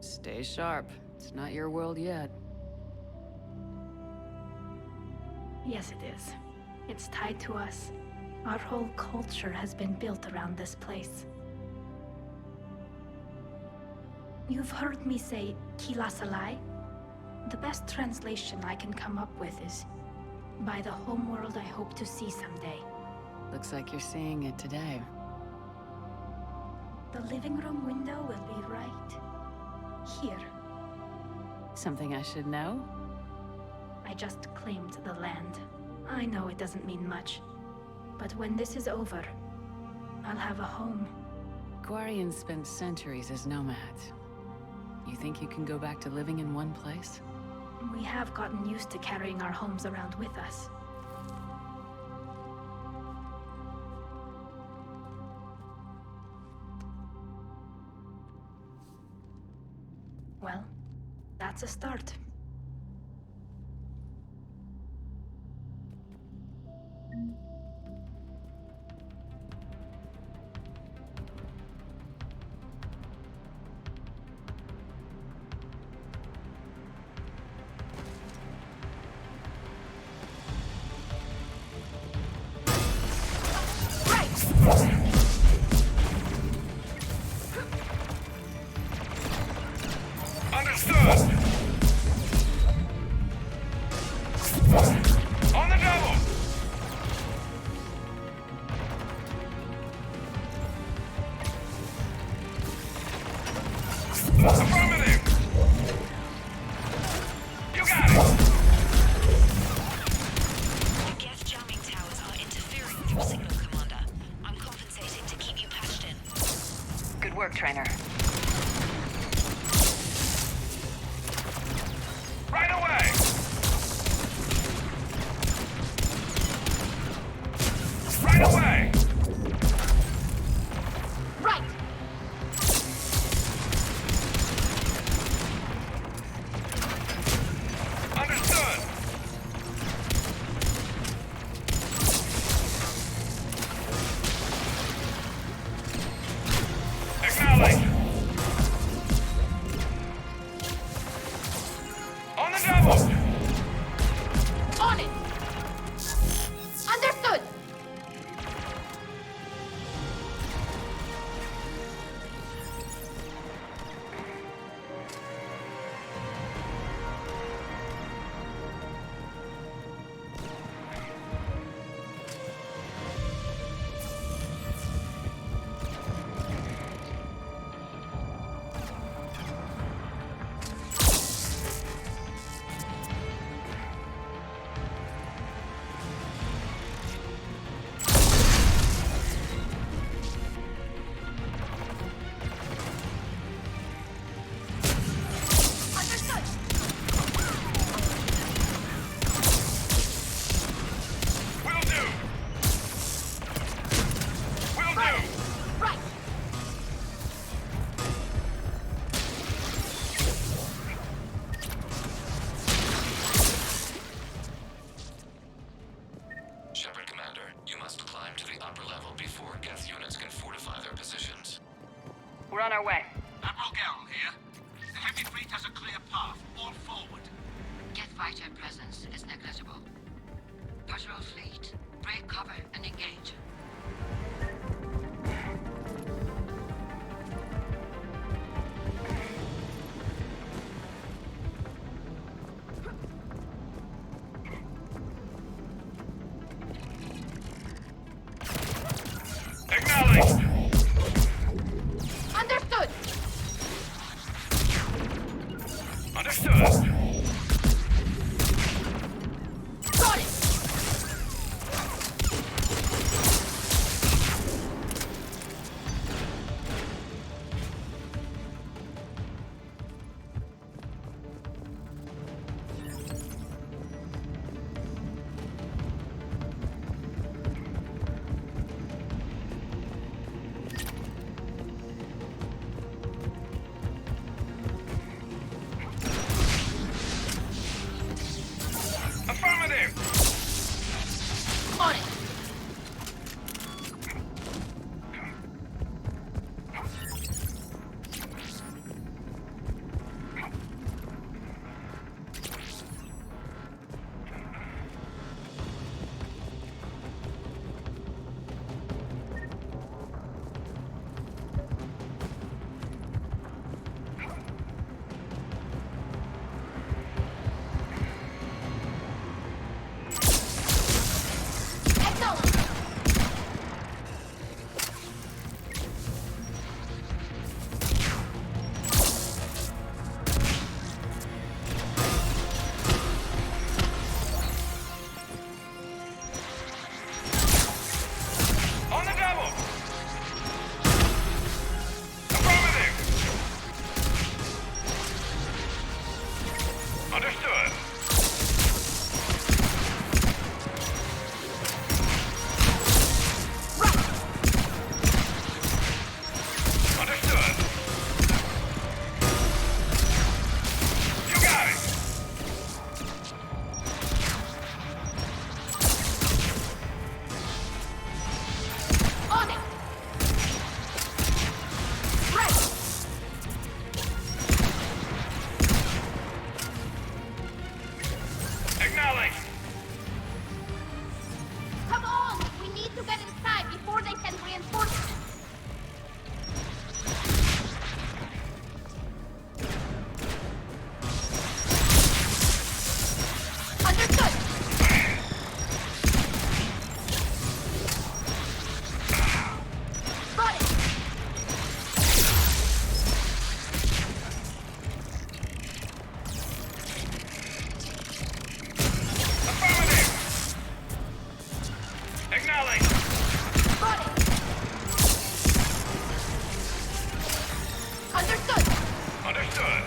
Stay sharp. It's not your world yet. Yes, it is. It's tied to us. Our whole culture has been built around this place. You've heard me say Kilasalai? The best translation I can come up with is, by the homeworld I hope to see someday. Looks like you're seeing it today. The living room window will be right here. Something I should know? I just claimed the land. I know it doesn't mean much, but when this is over, I'll have a home. Quarians spent centuries as nomads. You think you can go back to living in one place? We have gotten used to carrying our homes around with us. Well, that's a start. Trainer. Right away! Right away! Right! Understood! Acknowledge! On the double! On it! Understood! We're on our way. Admiral Gerrel here. The heavy fleet has a clear path. All forward. Jet fighter presence is negligible. Patrol fleet, break cover and engage. Acknowledged! Understood! Understood! Understood.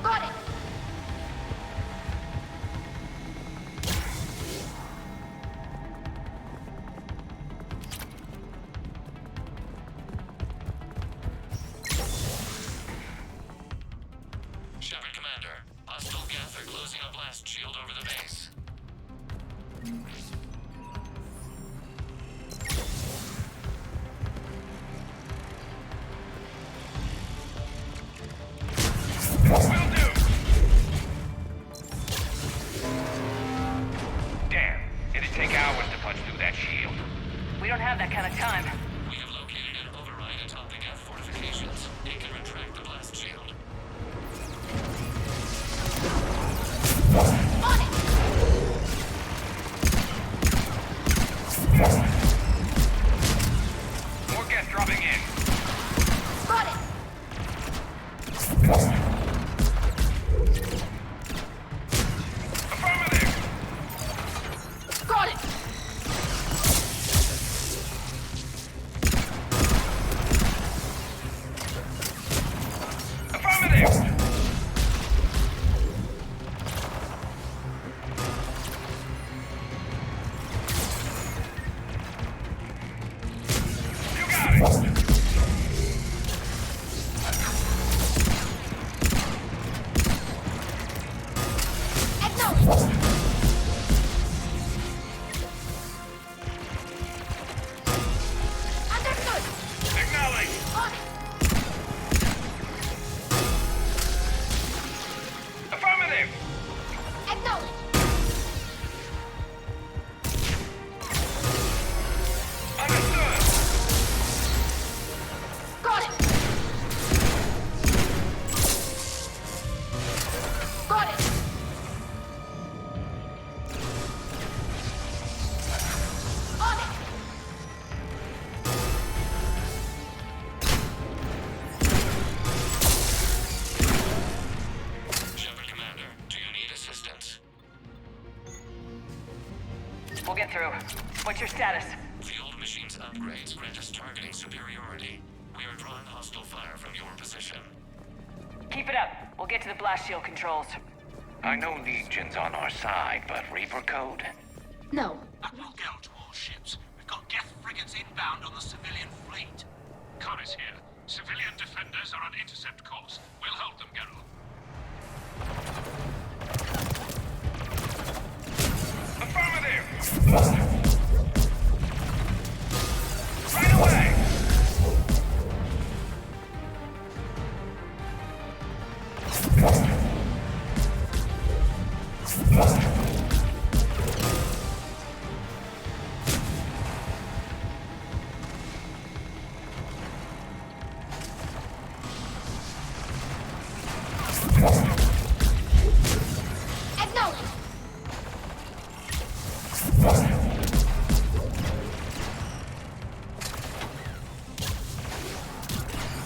Got it! Shepard Commander, hostile Geth are closing a blast shield over the base. Will do. Damn, it'd take hours to punch through that shield. We don't have that kind of time. We have located an override atop the Geth fortifications. It can retract the blast shield. On it! More gas dropping in. Got it! Affirmative. Got it! Affirmative. You got it. Acknowledged! Understood! Acknowledge. On it! Affirmative. Acknowledged! Understood. Got it! Got it! On it! Shepard Commander, do you need assistance? We'll get through. What's your status? The old machine's upgrades grant us targeting superiority. We are drawing hostile fire from your position. Keep it up. We'll get to the blast shield controls. I know Legion's on our side, but Reaper code? No. Admiral Gell to all ships. We've got Geth frigates inbound on the civilian fleet. Khan is here. Civilian defenders are on intercept course. We'll hold them, Geralt. Affirmative. Right away. Acknowledged!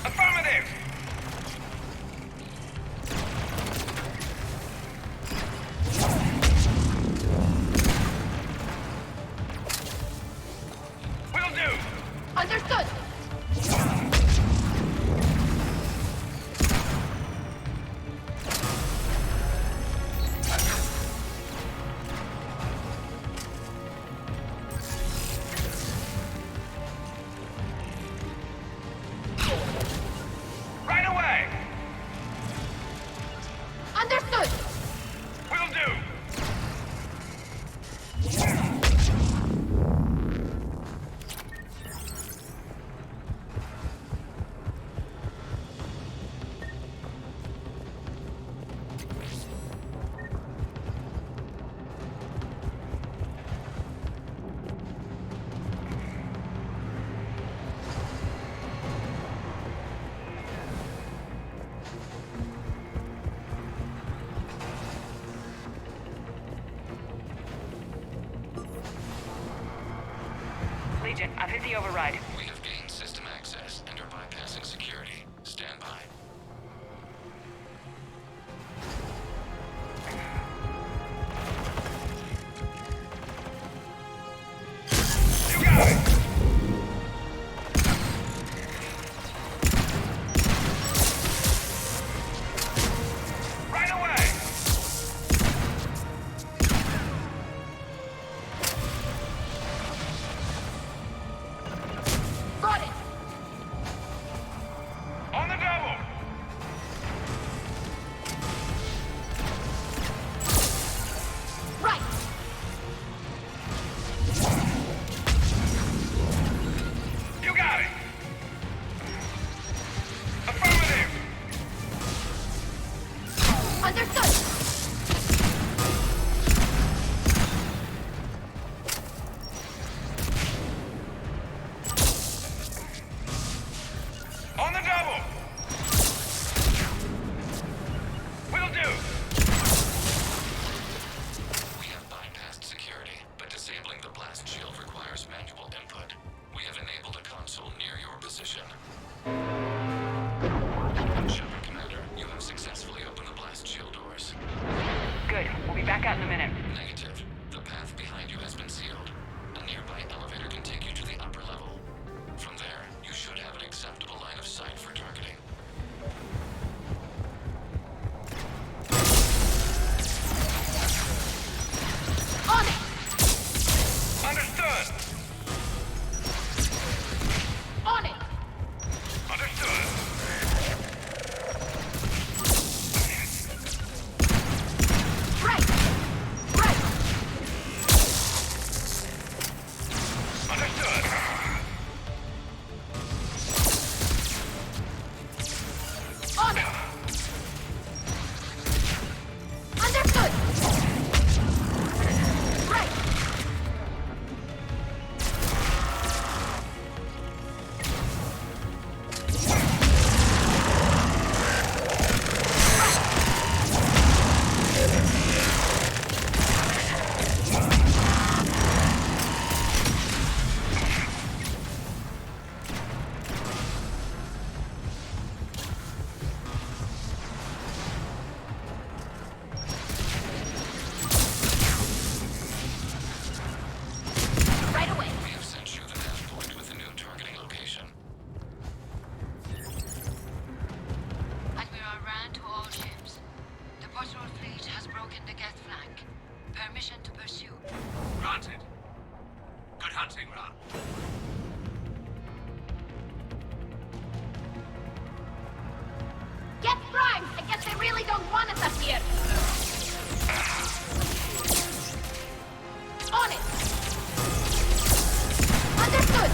Affirmative. Will do. Understood! Right away. Understood! Will do. Legion, I've hit the override. We have gained system access and are bypassing security. Stand by. You got it. briefing run. Get primed! I guess they really don't want us up here. On it! Understood!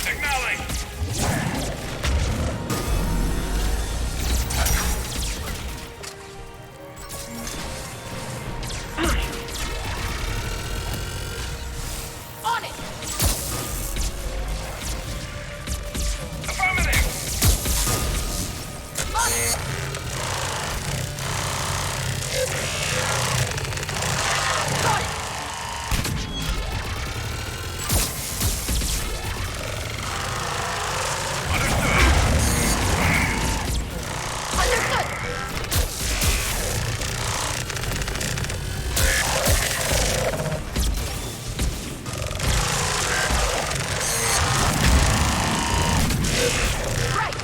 Acknowledge! On it! Affirmative! On it! Got it! Understood! Right!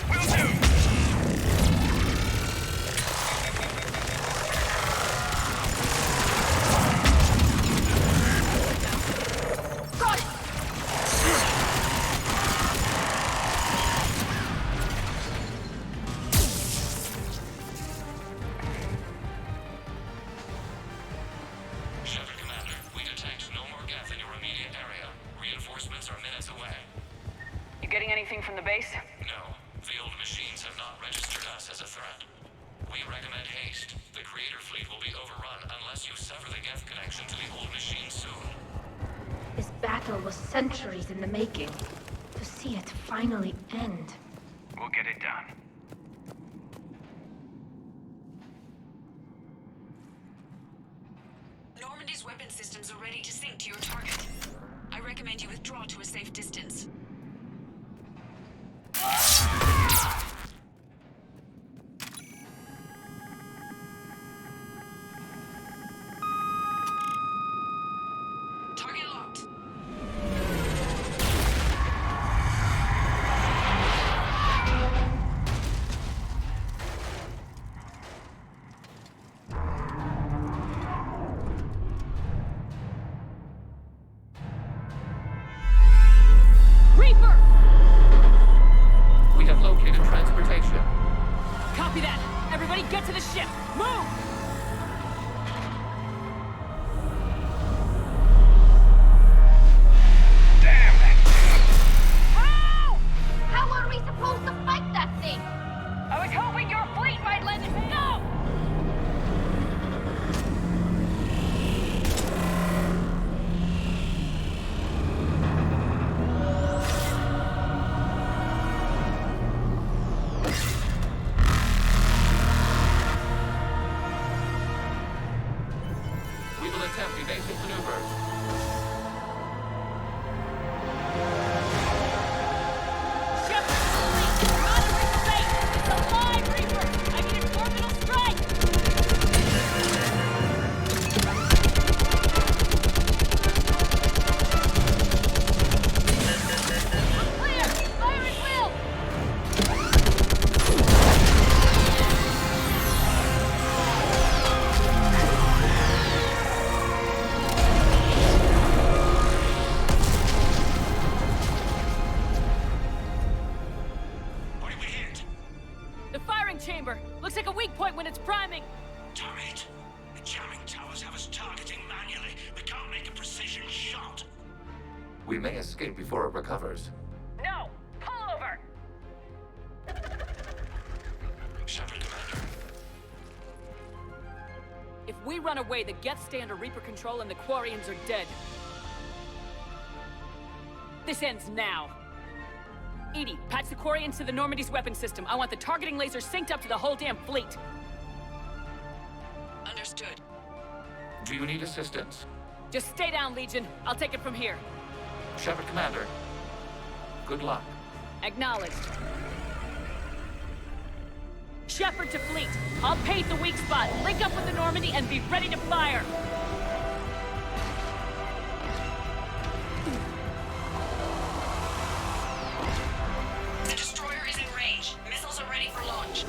Will do! Got it! Shepard Commander, we detect no more Geth in your immediate area. Reinforcements are minutes away. You getting anything from the base? No, the old machines have not registered us as a threat. We recommend haste. The Creator fleet will be overrun unless you sever the Geth connection to the old machine soon. This battle was centuries in the making. To see it finally end. We'll get it done. Normandy's weapon systems are ready to sync to your target. I recommend you withdraw to a safe distance. Target locked. Reaper! We have located transportation. Copy that! Everybody get to the ship! Move! Damn that! How? How are we supposed to fight that thing? I was hoping your fleet might lend it. No! We will attempt evasive maneuvers. Shepard, please! We're on the Reaper base! It's a live Reaper! I need an orbital strike! Clear! Fire at will! What did we hit? The firing chamber! Looks like a weak point when it's priming! Damn it! The jamming towers have us targeting manually. We can't make a precision shot. We may escape before it recovers. No! Pull over! Shepard Commander. If we run away, the Geth stay under Reaper control and the Quarians are dead. This ends now. Edie, patch the Quarians to the Normandy's weapon system. I want the targeting laser synced up to the whole damn fleet. Understood. Do you need assistance? Just stay down, Legion. I'll take it from here. Shepard Commander. Good luck. Acknowledged. Shepard to fleet. I'll paint the weak spot, link up with the Normandy, and be ready to fire. The destroyer is in range. Missiles are ready for launch.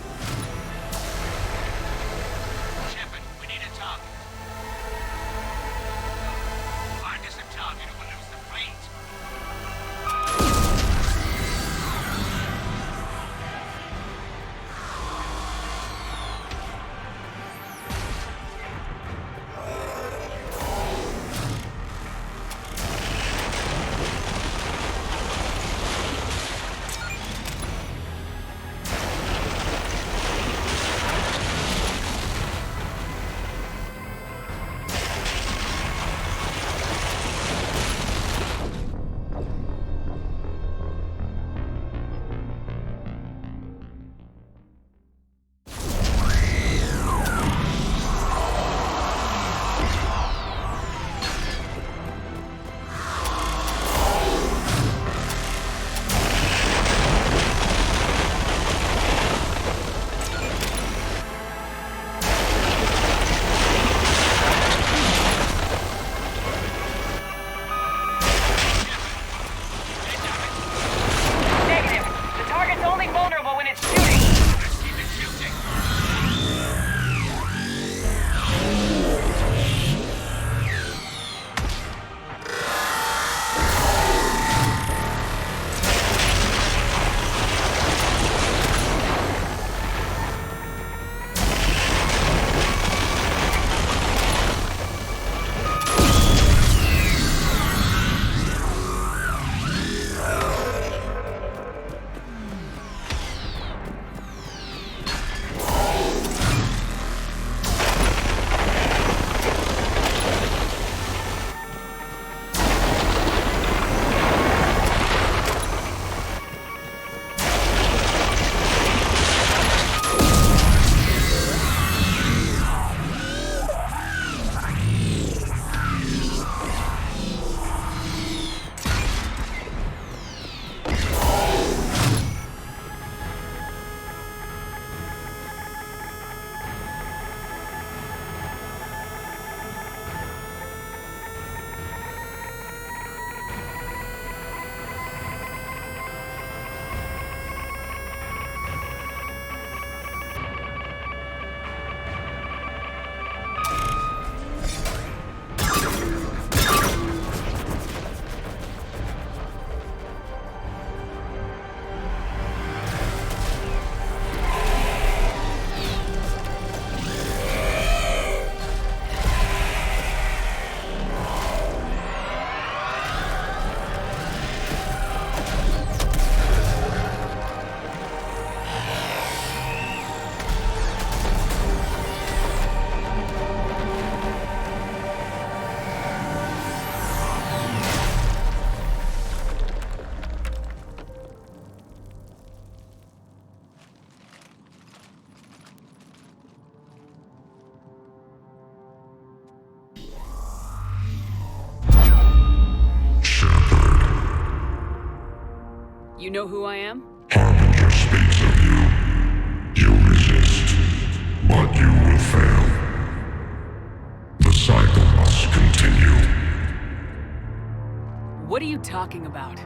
You know who I am? Harbinger speaks of you. You resist, but you will fail. The cycle must continue. What are you talking about?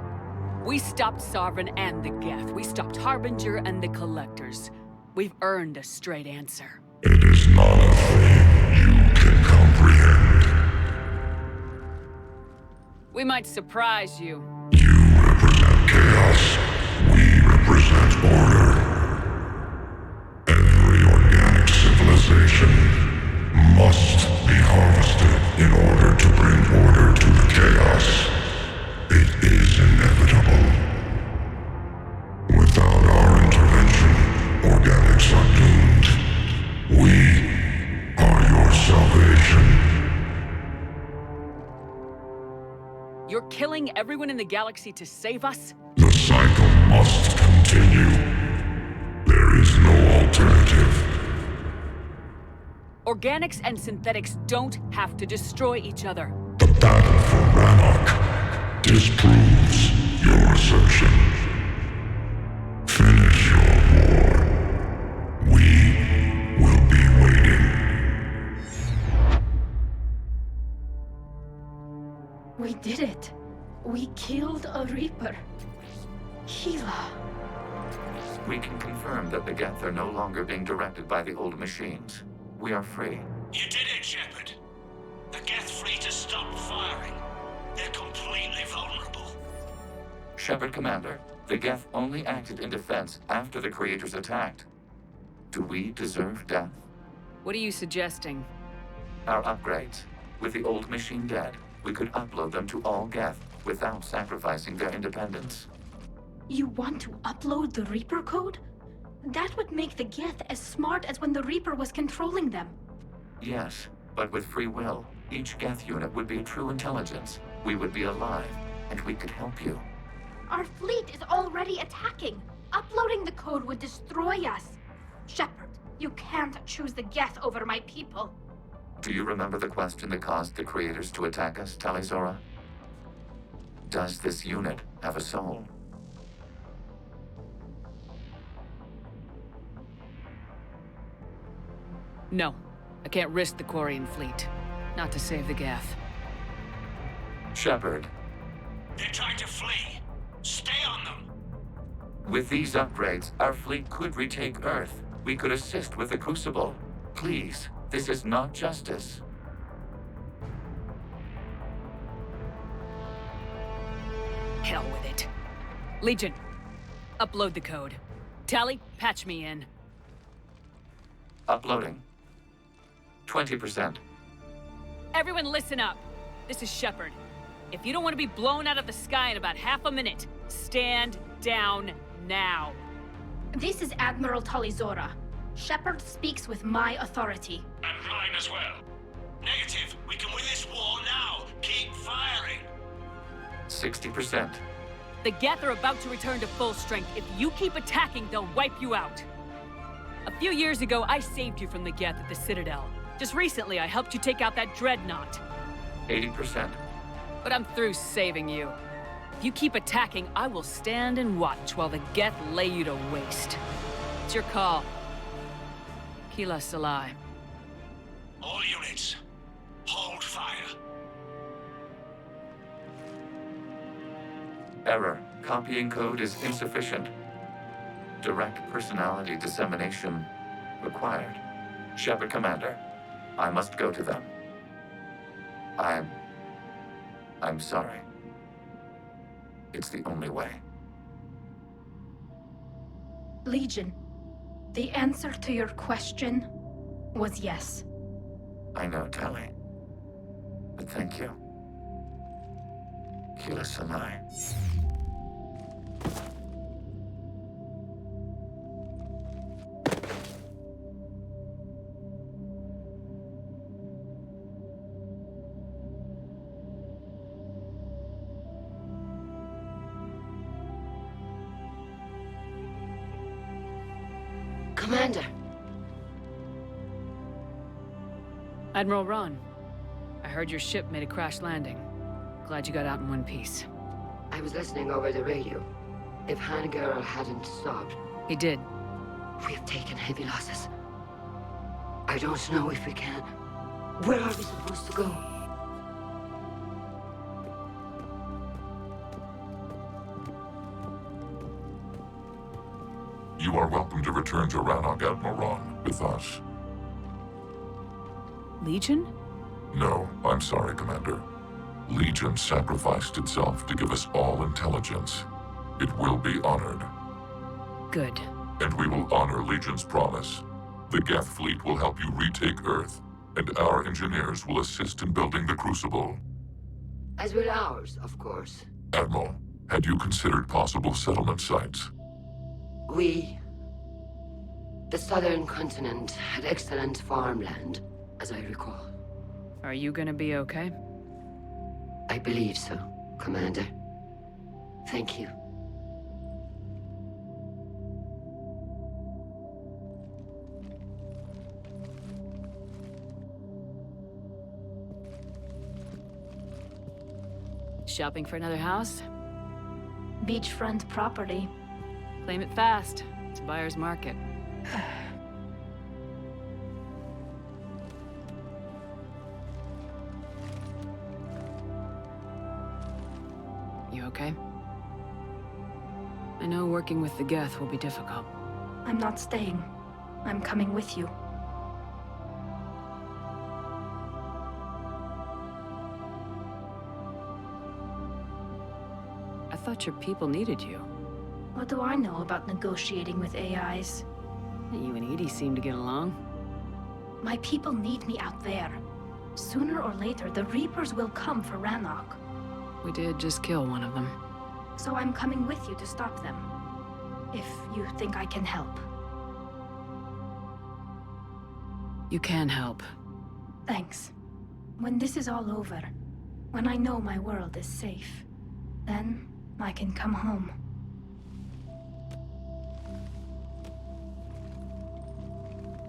We stopped Sovereign and the Geth. We stopped Harbinger and the Collectors. We've earned a straight answer. It is not a thing you can comprehend. We might surprise you. You represent chaos. We represent order. Every organic civilization must be harvested in order to bring order to the chaos. It is inevitable. Without our intervention, organics are doomed. We are your salvation. You're killing everyone in the galaxy to save us? The cycle must continue. There is no alternative. Organics and synthetics don't have to destroy each other. The battle for Rannoch disproves your assertion. Finish your war. We will be waiting. We did it. We killed a Reaper. Keela. We can confirm that the Geth are no longer being directed by the old machines. We are free. You did it, Shepard. The Geth fleet has stopped firing. They're completely vulnerable. Shepard Commander, the Geth only acted in defense after the Creators attacked. Do we deserve death? What are you suggesting? Our upgrades. With the old machine dead, we could upload them to all Geth without sacrificing their independence. You want to upload the Reaper code? That would make the Geth as smart as when the Reaper was controlling them. Yes, but with free will, each Geth unit would be true intelligence. We would be alive, and we could help you. Our fleet is already attacking. Uploading the code would destroy us. Shepard, you can't choose the Geth over my people. Do you remember the question that caused the Creators to attack us, Talizora? Does this unit have a soul? No. I can't risk the Quarian fleet. Not to save the Geth. Shepard. They're trying to flee. Stay on them. With these upgrades, our fleet could retake Earth. We could assist with the Crucible. Please, this is not justice. Hell with it. Legion, upload the code. Tally, patch me in. Uploading. 20%. Everyone listen up. This is Shepard. If you don't want to be blown out of the sky in about half a minute, stand down now. This is Admiral Talizora. Shepard speaks with my authority. And mine as well. Negative. We can win this war now. Keep firing. 60%. The Geth are about to return to full strength. If you keep attacking, they'll wipe you out. A few years ago, I saved you from the Geth at the Citadel. Just recently, I helped you take out that dreadnought. 80%. But I'm through saving you. If you keep attacking, I will stand and watch while the Geth lay you to waste. It's your call. Keela Salai. All units, hold fire. Error. Copying code is insufficient. Direct personality dissemination required. Shepard Commander, I must go to them. I'm sorry. It's the only way. Legion, the answer to your question was yes. I know, Tali. But thank you. Keela Salai. Commander. Admiral Ron, I heard your ship made a crash landing. Glad you got out in one piece. I was listening over the radio. If Hangirl hadn't stopped... He did. We have taken heavy losses. I don't know if we can. Where are we supposed to go? You are welcome to return to Rannoch, Admiral Ron, with us. Legion? No, I'm sorry, Commander. Legion sacrificed itself to give us all intelligence. It will be honored. Good. And we will honor Legion's promise. The Geth fleet will help you retake Earth, and our engineers will assist in building the Crucible. As will ours, of course. Admiral, had you considered possible settlement sites? The southern continent had excellent farmland, as I recall. Are you gonna be okay? I believe so, Commander. Thank you. Shopping for another house? Beachfront property. Claim it fast. It's a buyer's market. You okay? I know working with the Geth will be difficult. I'm not staying. I'm coming with you. I thought your people needed you. What do I know about negotiating with AIs? You and Edie seem to get along. My people need me out there. Sooner or later, the Reapers will come for Rannoch. We did just kill one of them. So I'm coming with you to stop them. If you think I can help. You can help. Thanks. When this is all over, when I know my world is safe, then I can come home.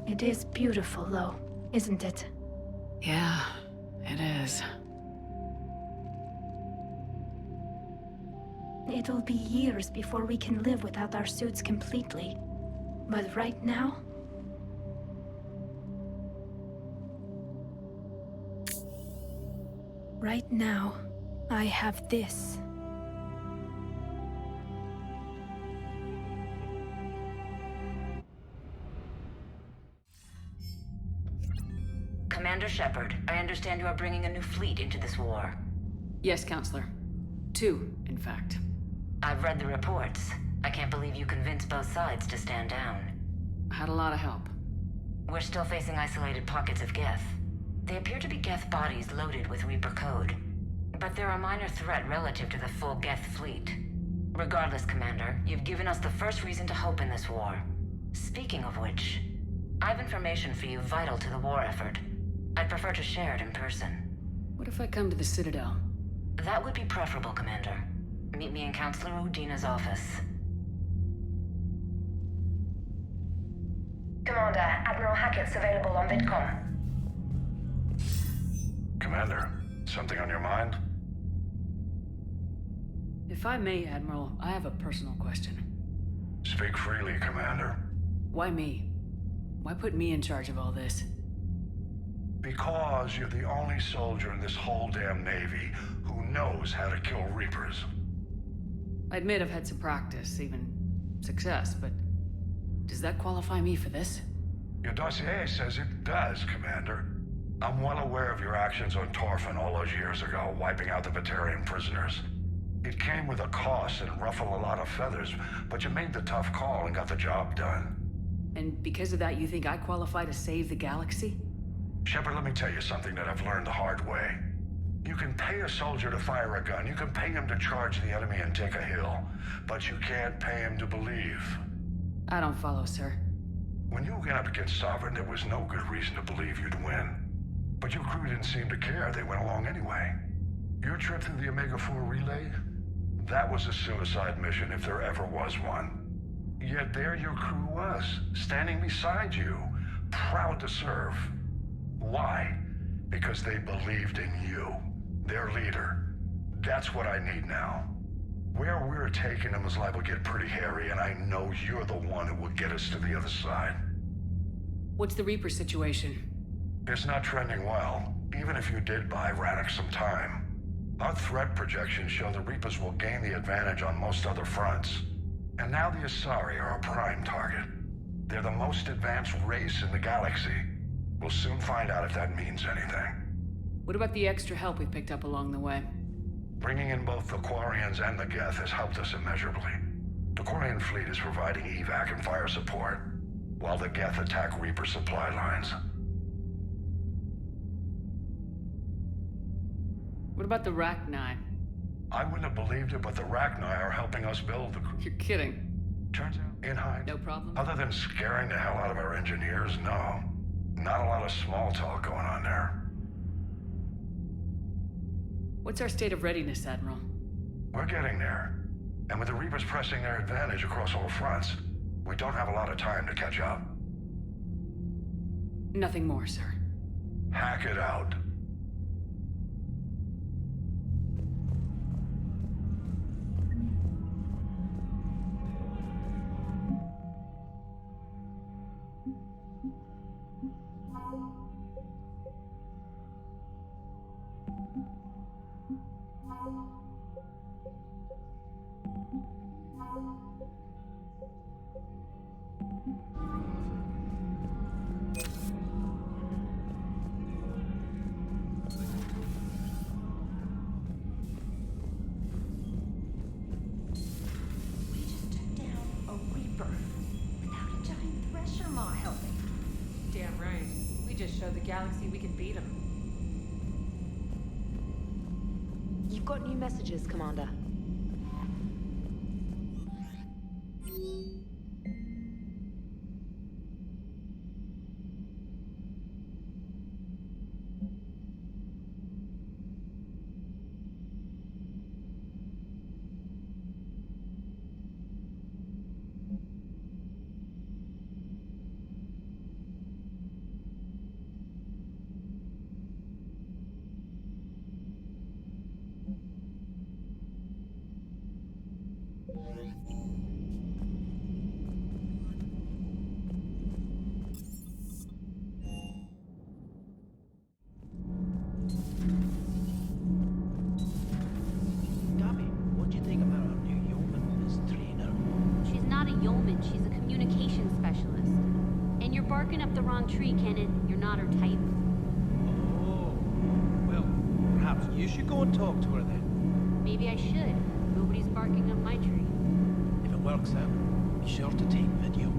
It is beautiful, though, isn't it? Yeah, it is. It'll be years before we can live without our suits completely. But right now... Right now, I have this. Commander Shepard, I understand you are bringing a new fleet into this war. Yes, Counselor. 2, in fact. I've read the reports. I can't believe you convinced both sides to stand down. I had a lot of help. We're still facing isolated pockets of Geth. They appear to be Geth bodies loaded with Reaper code. But they're a minor threat relative to the full Geth fleet. Regardless, Commander, you've given us the first reason to hope in this war. Speaking of which, I have information for you vital to the war effort. I'd prefer to share it in person. What if I come to the Citadel? That would be preferable, Commander. Meet me in Counselor Udina's office. Commander, Admiral Hackett's available on VidCom. Commander, something on your mind? If I may, Admiral, I have a personal question. Speak freely, Commander. Why me? Why put me in charge of all this? Because you're the only soldier in this whole damn Navy who knows how to kill Reapers. I admit I've had some practice, even success, but does that qualify me for this? Your dossier says it does, Commander. I'm well aware of your actions on Torfin all those years ago, wiping out the Batarian prisoners. It came with a cost and ruffled a lot of feathers, but you made the tough call and got the job done. And because of that, you think I qualify to save the galaxy? Shepard, let me tell you something that I've learned the hard way. You can pay a soldier to fire a gun, you can pay him to charge the enemy and take a hill, but you can't pay him to believe. I don't follow, sir. When you went up against Sovereign, there was no good reason to believe you'd win. But your crew didn't seem to care, they went along anyway. Your trip through the Omega-4 relay? That was a suicide mission if there ever was one. Yet there your crew was, standing beside you, proud to serve. Why? Because they believed in you, their leader. That's what I need now. Where we're taking them is liable to get pretty hairy, and I know you're the one who will get us to the other side. What's the Reaper situation? It's not trending well, even if you did buy Radix some time. Our threat projections show the Reapers will gain the advantage on most other fronts. And now the Asari are a prime target. They're the most advanced race in the galaxy. We'll soon find out if that means anything. What about the extra help we picked up along the way? Bringing in both the Quarians and the Geth has helped us immeasurably. The Quarian fleet is providing evac and fire support, while the Geth attack Reaper supply lines. What about the Rachni? I wouldn't have believed it, but the Rachni are helping us build the... You're kidding. Turns out, Inhide... No problem? Other than scaring the hell out of our engineers, no. Not a lot of small talk going on there. What's our state of readiness, Admiral? We're getting there. And with the Reapers pressing their advantage across all fronts, we don't have a lot of time to catch up. Nothing more, sir. Hack it out. Damn right. We just showed the galaxy we can beat them. You've got new messages, Commander. She's a communications specialist. And you're barking up the wrong tree, Kenan. You're not her type. Oh. Well, perhaps you should go and talk to her then. Maybe I should. Nobody's barking up my tree. If it works out, be sure to take video.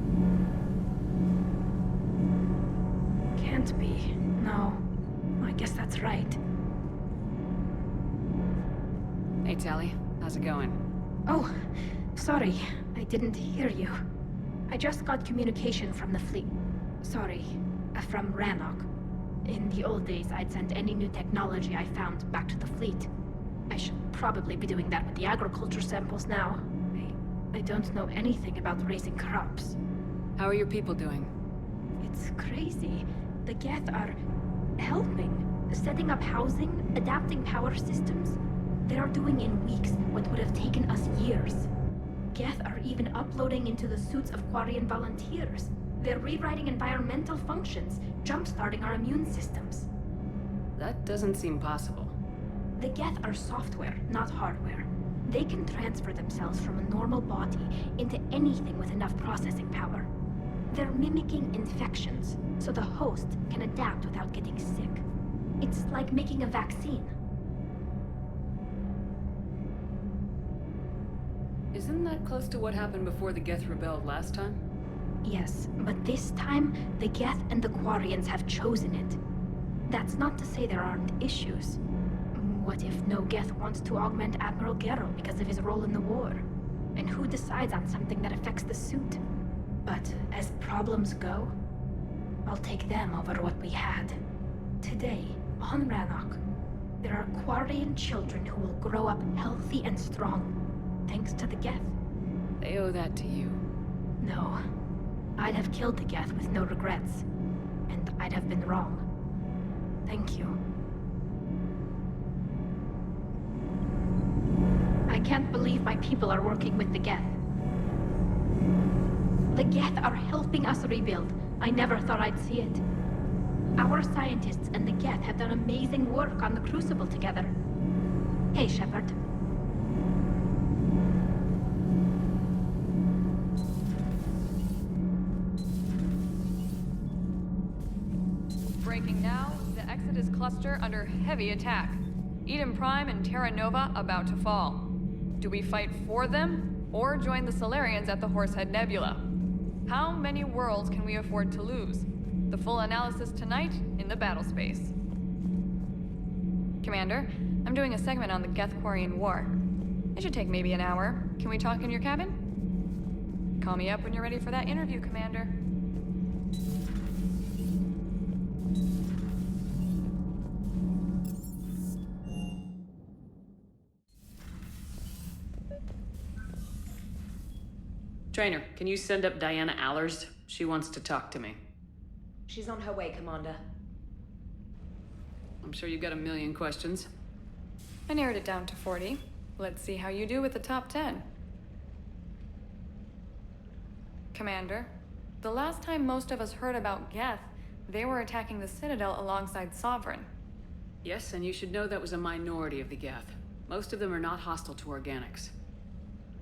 Can't be. No. I guess that's right. Hey, Tally. How's it going? Oh, sorry. I didn't hear you. I just got communication from the fleet. Sorry, from Rannoch. In the old days, I'd send any new technology I found back to the fleet. I should probably be doing that with the agriculture samples now. I don't know anything about raising crops. How are your people doing? It's crazy. The Geth are helping. Setting up housing, adapting power systems. They are doing in weeks what would have taken us years. Geth are even uploading into the suits of Quarian volunteers. They're rewriting environmental functions, jump-starting our immune systems. That doesn't seem possible. The Geth are software, not hardware. They can transfer themselves from a normal body into anything with enough processing power. They're mimicking infections, so the host can adapt without getting sick. It's like making a vaccine. Isn't that close to what happened before the Geth rebelled last time? Yes, but this time, the Geth and the Quarians have chosen it. That's not to say there aren't issues. What if no Geth wants to augment Admiral Geralt because of his role in the war? And who decides on something that affects the suit? But as problems go, I'll take them over what we had. Today, on Rannoch, there are Quarian children who will grow up healthy and strong. Thanks to the Geth. They owe that to you. No. I'd have killed the Geth with no regrets. And I'd have been wrong. Thank you. I can't can't believe my people are working with the Geth. The Geth are helping us rebuild. I never thought I'd see it. Our scientists and the Geth have done amazing work on the Crucible together. Hey, Shepard. Breaking now, the Exodus cluster under heavy attack. Eden Prime and Terra Nova about to fall. Do we fight for them, or join the Solarians at the Horsehead Nebula? How many worlds can we afford to lose? The full analysis tonight in the battle space. Commander, I'm doing a segment on the Geth-Quarian War. It should take maybe an hour. Can we talk in your cabin? Call me up when you're ready for that interview, Commander. Trainer, can you send up Diana Allers? She wants to talk to me. She's on her way, Commander. I'm sure you've got a million questions. I narrowed it down to 40. Let's see how you do with the top 10. Commander, the last time most of us heard about Geth, they were attacking the Citadel alongside Sovereign. Yes, and you should know that was a minority of the Geth. Most of them are not hostile to organics.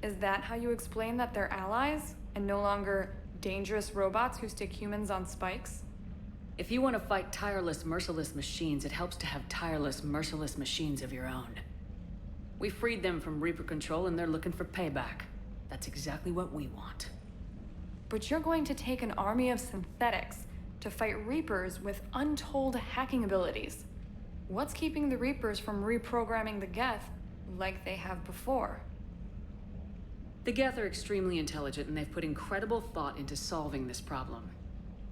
Is that how you explain that they're allies, and no longer dangerous robots who stick humans on spikes? If you want to fight tireless, merciless machines, it helps to have tireless, merciless machines of your own. We freed them from Reaper control, and they're looking for payback. That's exactly what we want. But you're going to take an army of synthetics to fight Reapers with untold hacking abilities. What's keeping the Reapers from reprogramming the Geth like they have before? The Geth are extremely intelligent, and they've put incredible thought into solving this problem.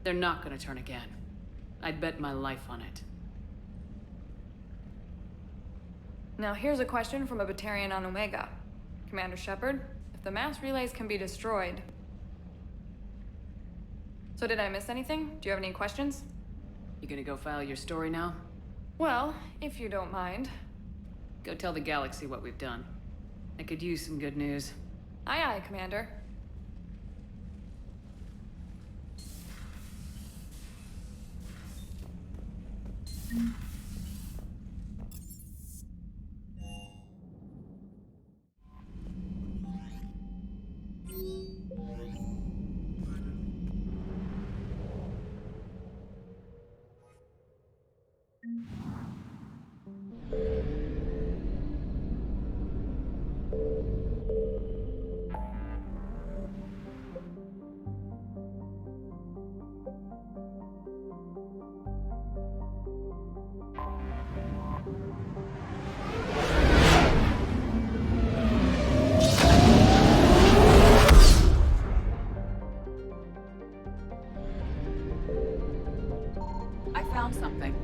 They're not gonna turn again. I'd bet my life on it. Now here's a question from a Batarian on Omega. Commander Shepard, if the mass relays can be destroyed... So did I miss anything? Do you have any questions? You gonna go file your story now? Well, if you don't mind. Go tell the galaxy what we've done. I could use some good news. Aye, aye, Commander. I found something.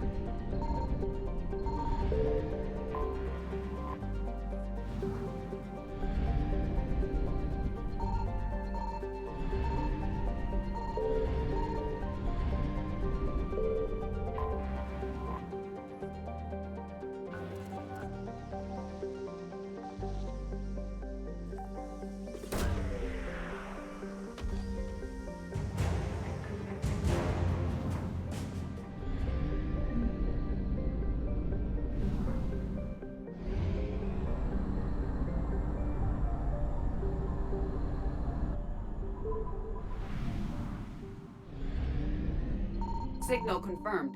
Signal confirmed.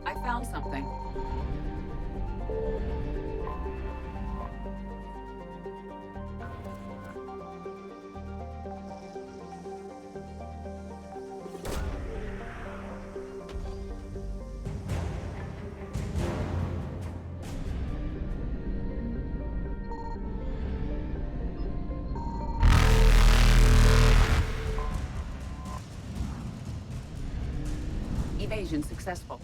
I found something. Evasion successful.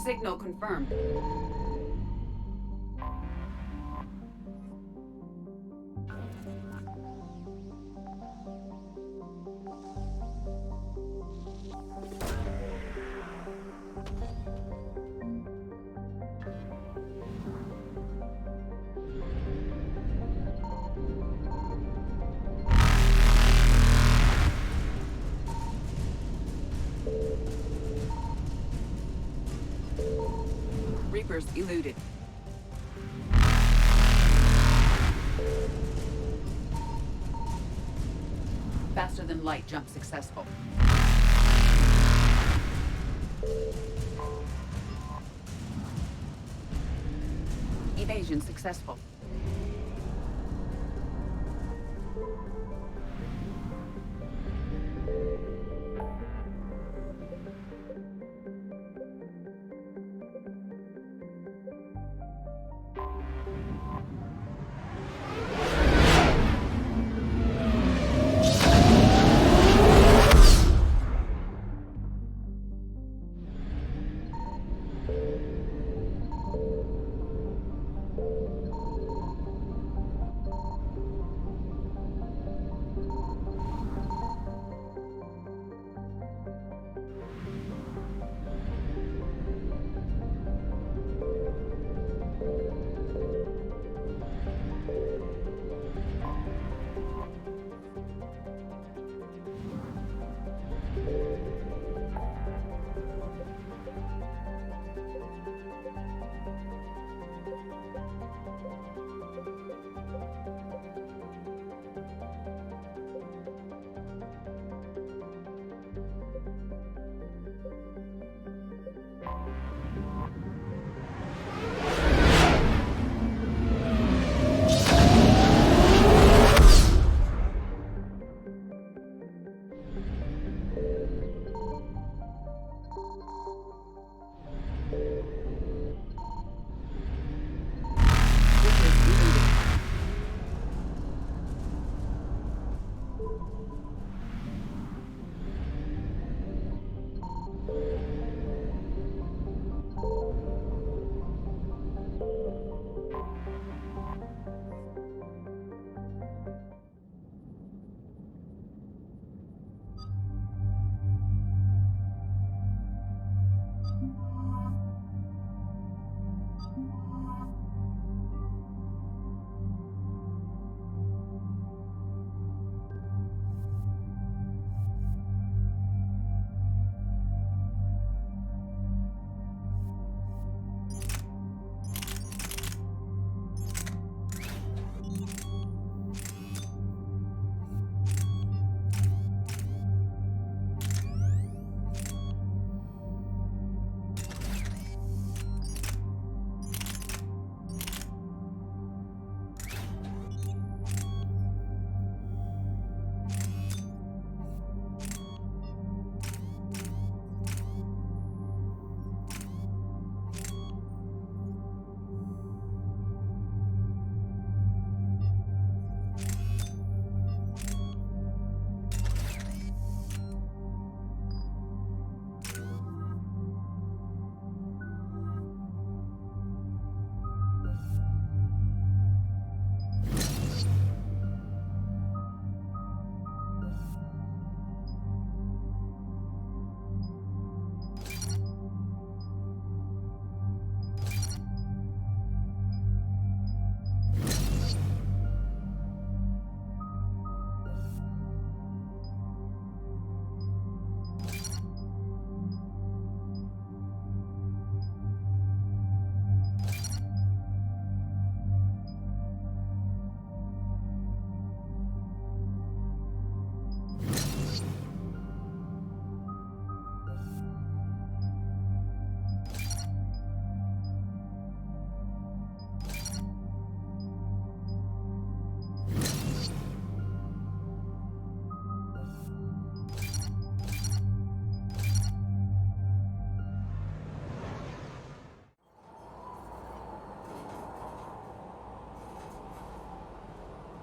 Signal confirmed. Reapers eluded. Faster than light jump successful. Evasion successful.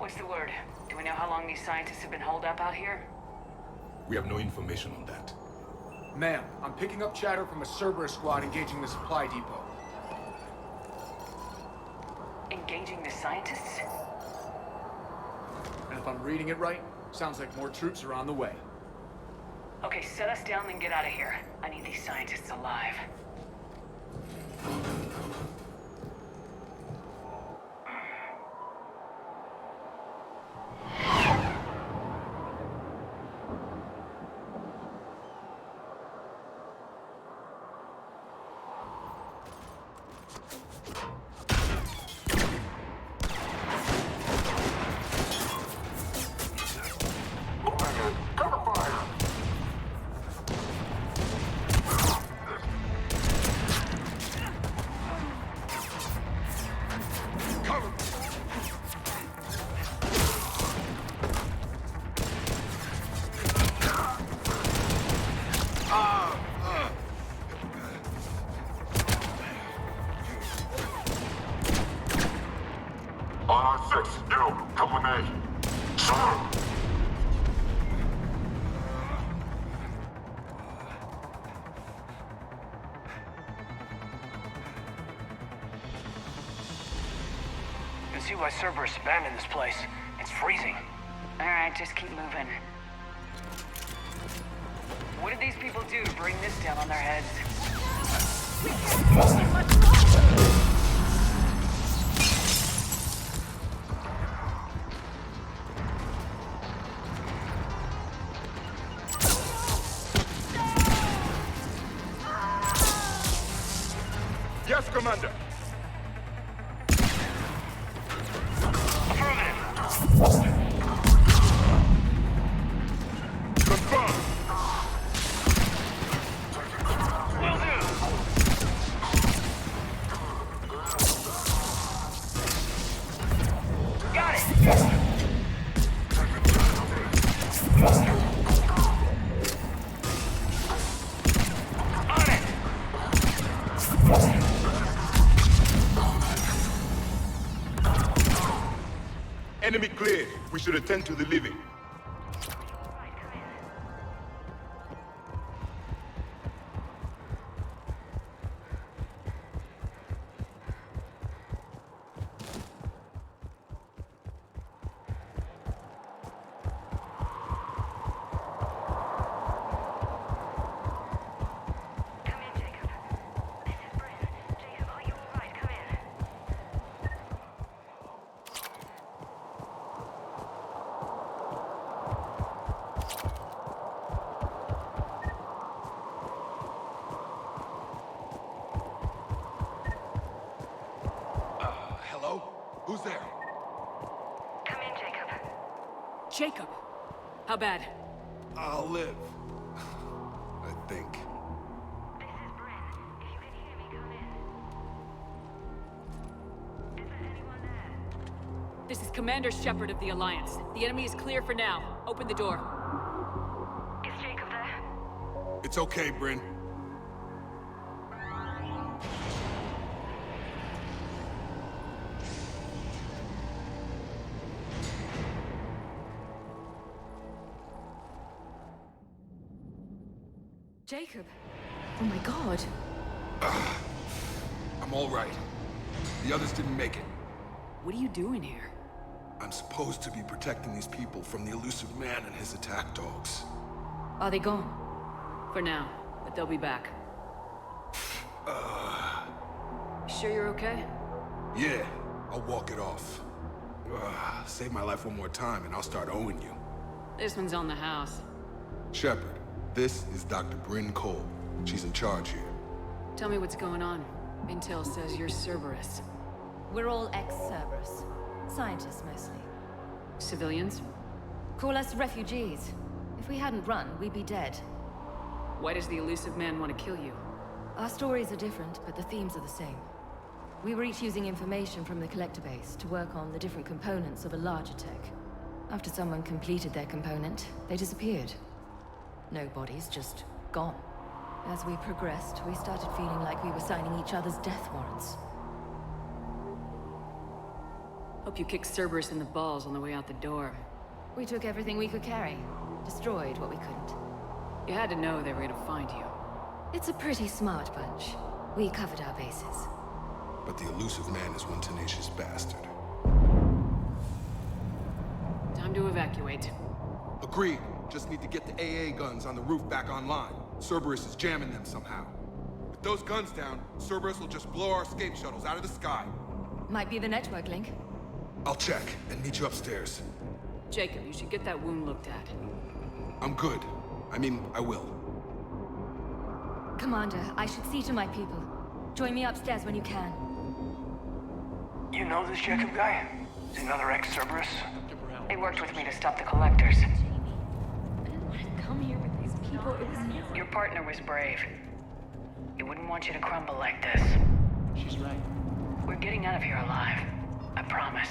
What's the word? Do we know how long these scientists have been holed up out here? We have no information on that. Ma'am, I'm picking up chatter from a Cerberus squad engaging the supply depot. Engaging the scientists? And if I'm reading it right, sounds like more troops are on the way. Okay, set us down and get out of here. I need these scientists alive. See why Cerberus abandoned this place. It's freezing. Alright, just keep moving. What did these people do to bring this down on their heads? Yes, Commander. Enemy cleared. We should attend to the living. Who's there? Come in, Jacob. Jacob! How bad? I'll live. I think. This is Bryn. If you can hear me, come in. Is there anyone there? This is Commander Shepard of the Alliance. The enemy is clear for now. Open the door. Is Jacob there? It's okay, Bryn. Jacob! Oh my god. I'm all right. The others didn't make it. What are you doing here? I'm supposed to be protecting these people from the elusive man and his attack dogs. Are they gone? For now, but they'll be back. Sure you're okay? Yeah, I'll walk it off. Save my life one more time and I'll start owing you. This one's on the house. Shepard, this is Dr. Bryn Cole. She's in charge here. Tell me what's going on. Intel says you're Cerberus. We're all ex-Cerberus. Scientists, mostly. Civilians? Call us refugees. If we hadn't run, we'd be dead. Why does the elusive man want to kill you? Our stories are different, but the themes are the same. We were each using information from the collector base to work on the different components of a larger tech. After someone completed their component, they disappeared. No bodies, just gone. As we progressed, we started feeling like we were signing each other's death warrants. Hope you kicked Cerberus in the balls on the way out the door. We took everything we could carry. Destroyed what we couldn't. You had to know they were gonna find you. It's a pretty smart bunch. We covered our bases. But the elusive man is one tenacious bastard. Time to evacuate. Agreed. Just need to get the AA guns on the roof back online. Cerberus is jamming them somehow. With those guns down, Cerberus will just blow our escape shuttles out of the sky. Might be the network link. I'll check and meet you upstairs. Jacob, you should get that wound looked at. I'm good. I will. Commander, I should see to my people. Join me upstairs when you can. You know this Jacob guy? Is he another ex-Cerberus? He worked with me to stop the collectors. I didn't want to come here with these people. It was his. Your partner was brave. He wouldn't want you to crumble like this. She's right. We're getting out of here alive. I promise.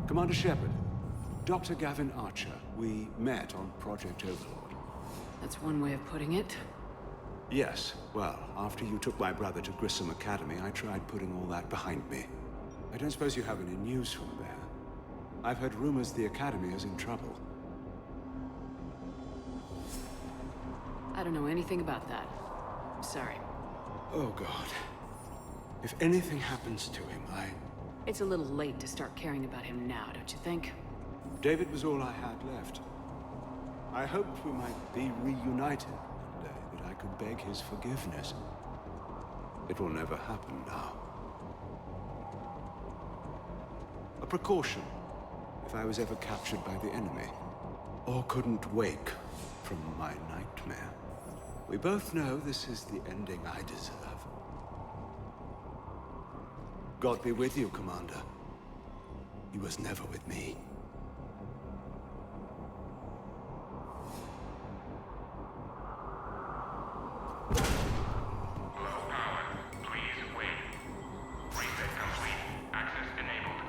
Commander Shepard, Dr. Gavin Archer, we met on Project Overlord. That's one way of putting it. Yes, well, after you took my brother to Grissom Academy, I tried putting all that behind me. I don't suppose you have any news from there. I've heard rumors the Academy is in trouble. I don't know anything about that. I'm sorry. Oh, God. If anything happens to him, It's a little late to start caring about him now, don't you think? David was all I had left. I hoped we might be reunited one day, that I could beg his forgiveness. It will never happen now. A precaution, if I was ever captured by the enemy, or couldn't wake from my nightmare. We both know this is the ending I deserve. God be with you, Commander. He was never with me. Please wait. Reset complete. Access enabled.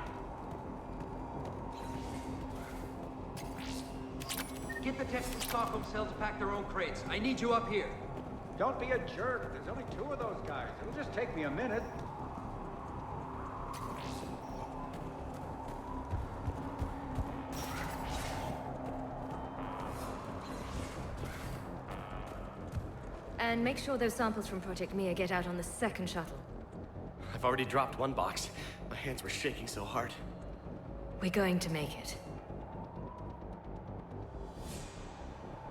Get the techs from Stockholm Cell to pack their own crates. I need you up here. Don't be a jerk. There's only 2 of those guys. It'll just take me a minute. And make sure those samples from Project Mia get out on the second shuttle. I've already dropped one box. My hands were shaking so hard. We're going to make it.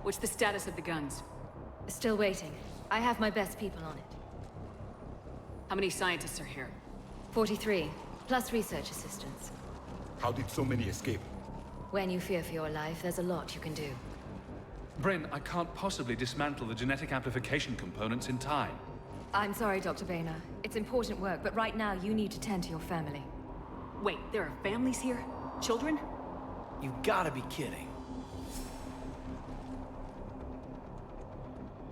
What's the status of the guns? Still waiting. I have my best people on it. How many scientists are here? 43, plus research assistants. How did so many escape? When you fear for your life, there's a lot you can do. Bryn, I can't possibly dismantle the genetic amplification components in time. I'm sorry, Dr. Boehner. It's important work, but right now you need to tend to your family. Wait, there are families here? Children? You gotta be kidding.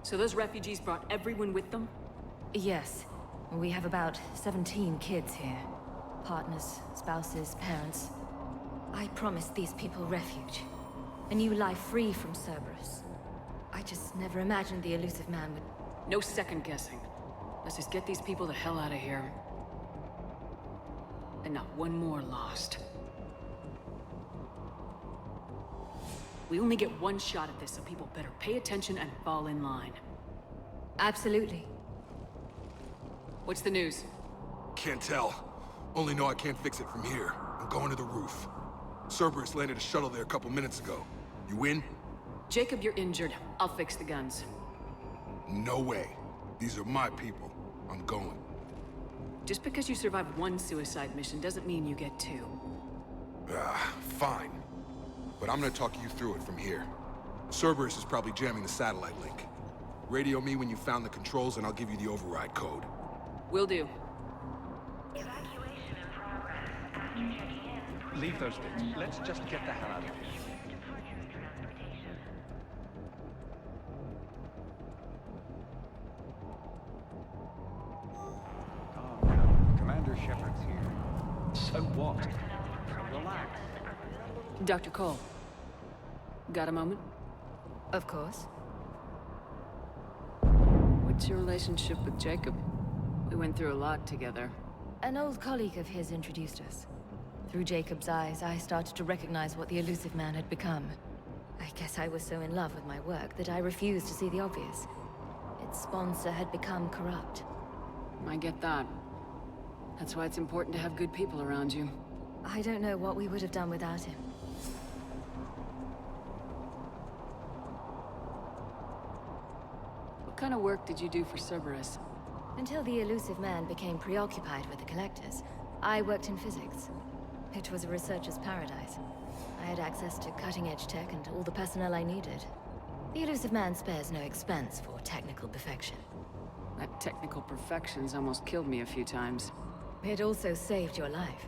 So those refugees brought everyone with them? Yes. We have about 17 kids here. Partners, spouses, parents. I promised these people refuge. A new life free from Cerberus. I just never imagined the elusive man would... No second guessing. Let's just get these people the hell out of here. And not one more lost. We only get one shot at this, so people better pay attention and fall in line. Absolutely. What's the news? Can't tell. Only know I can't fix it from here. I'm going to the roof. Cerberus landed a shuttle there a couple minutes ago. You in? Jacob, you're injured. I'll fix the guns. No way. These are my people. I'm going. Just because you survived one suicide mission doesn't mean you get 2. Fine. But I'm gonna talk you through it from here. Cerberus is probably jamming the satellite link. Radio me when you found the controls and I'll give you the override code. Will do. Evacuation in progress. After checking in, Leave those things. Let's just get the hell out of here. So what? Relax. Dr. Cole, got a moment? Of course. What's your relationship with Jacob? We went through a lot together. An old colleague of his introduced us. Through Jacob's eyes, I started to recognize what the elusive man had become. I guess I was so in love with my work that I refused to see the obvious. Its sponsor had become corrupt. I get that. That's why it's important to have good people around you. I don't know what we would have done without him. What kind of work did you do for Cerberus? Until the elusive man became preoccupied with the Collectors, I worked in physics. It was a researcher's paradise. I had access to cutting-edge tech and all the personnel I needed. The elusive man spares no expense for technical perfection. That technical perfection's almost killed me a few times. It also saved your life.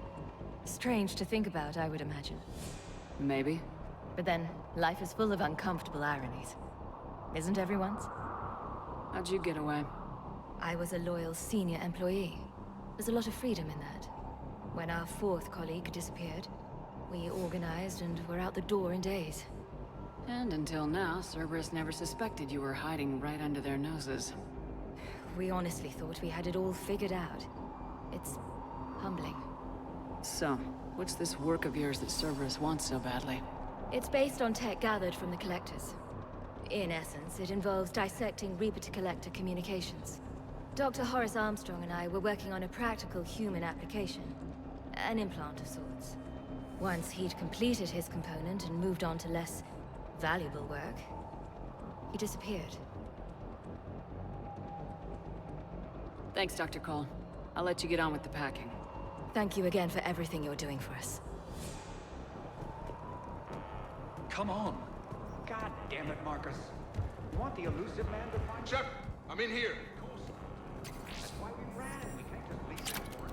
Strange to think about, I would imagine. Maybe. But then, life is full of uncomfortable ironies. Isn't everyone's? How'd you get away? I was a loyal senior employee. There's a lot of freedom in that. When our fourth colleague disappeared, we organized and were out the door in days. And until now, Cerberus never suspected you were hiding right under their noses. We honestly thought we had it all figured out. It's humbling. So, what's this work of yours that Cerberus wants so badly? It's based on tech gathered from the Collectors. In essence, it involves dissecting Reaper-to-Collector communications. Dr. Horace Armstrong and I were working on a practical human application. An implant of sorts. Once he'd completed his component and moved on to less valuable work, he disappeared. Thanks, Dr. Cole. I'll let you get on with the packing. Thank you again for everything you're doing for us. Come on. God damn it, Marcus. You want the elusive man to find Shep, I'm in here. That's why we ran. We can't just leave him for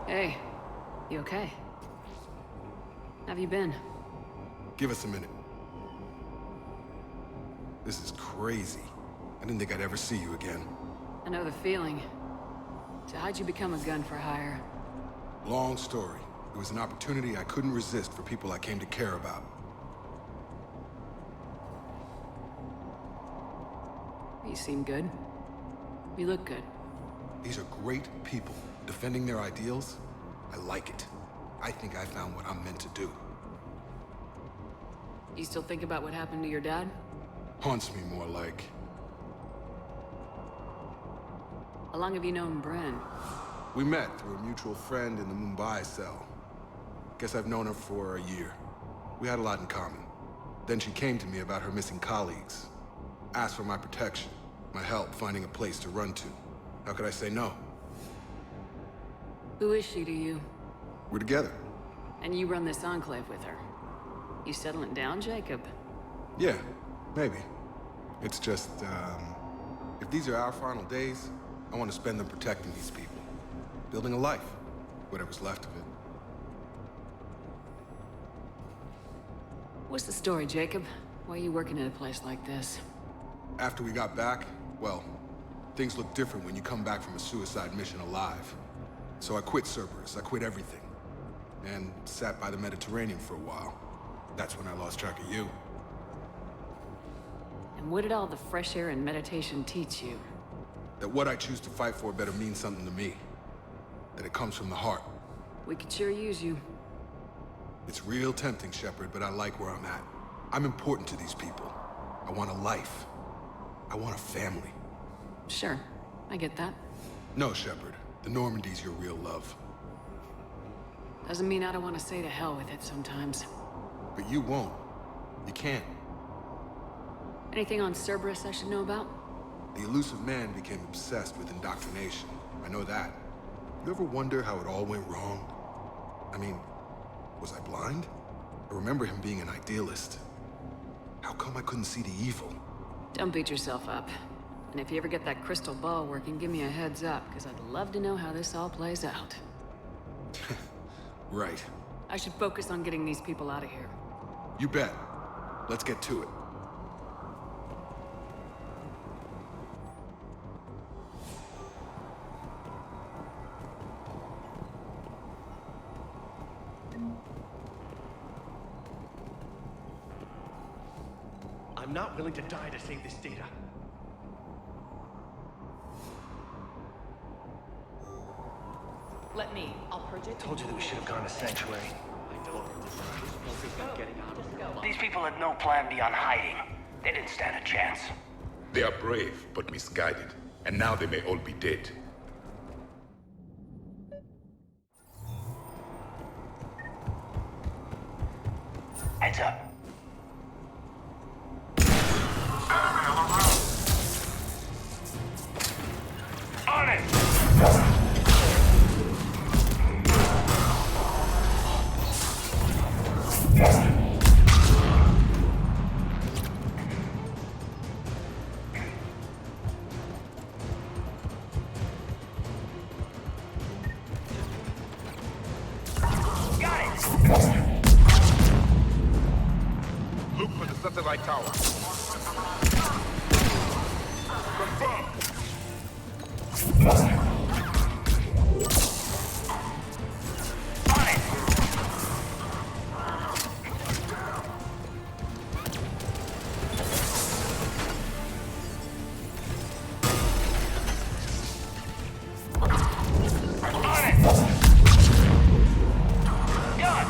it. Hey, you okay? Have you been? Give us a minute. This is crazy. I didn't think I'd ever see you again. I know the feeling. So how'd you become a gun for hire? Long story. It was an opportunity I couldn't resist for people I came to care about. You seem good. You look good. These are great people. Defending their ideals, I like it. I think I found what I'm meant to do. You still think about what happened to your dad? Haunts me more like. How long have you known Bren? We met through a mutual friend in the Mumbai cell. Guess I've known her for a year. We had a lot in common. Then she came to me about her missing colleagues. Asked for my protection, my help finding a place to run to. How could I say no? Who is she to you? We're together. And you run this enclave with her. You settling down, Jacob? Yeah, maybe. It's just, if these are our final days, I want to spend them protecting these people. Building a life, whatever's left of it. What's the story, Jacob? Why are you working at a place like this? After we got back, well, things look different when you come back from a suicide mission alive. So I quit Cerberus, I quit everything. And sat by the Mediterranean for a while. That's when I lost track of you. And what did all the fresh air and meditation teach you? That what I choose to fight for better mean something to me. That it comes from the heart. We could sure use you. It's real tempting, Shepard, but I like where I'm at. I'm important to these people. I want a life. I want a family. Sure, I get that. No, Shepard. The Normandy's your real love. Doesn't mean I don't want to say to hell with it sometimes. But you won't. You can't. Anything on Cerberus I should know about? The elusive man became obsessed with indoctrination. I know that. You ever wonder how it all went wrong? I mean, was I blind? I remember him being an idealist. How come I couldn't see the evil? Don't beat yourself up. And if you ever get that crystal ball working, give me a heads up, because I'd love to know how this all plays out. Right. I should focus on getting these people out of here. You bet. Let's get to it. I'm not willing to die to save this data. Let me. I'll purge it. Told you that we should have gone to Sanctuary. I don't focus on getting out of here. These people had no plan beyond hiding. They didn't stand a chance. They are brave, but misguided. And now they may all be dead. Heads up. On it! Got it! Look for the satellite tower. Confirm. On it! On it! Done! Done!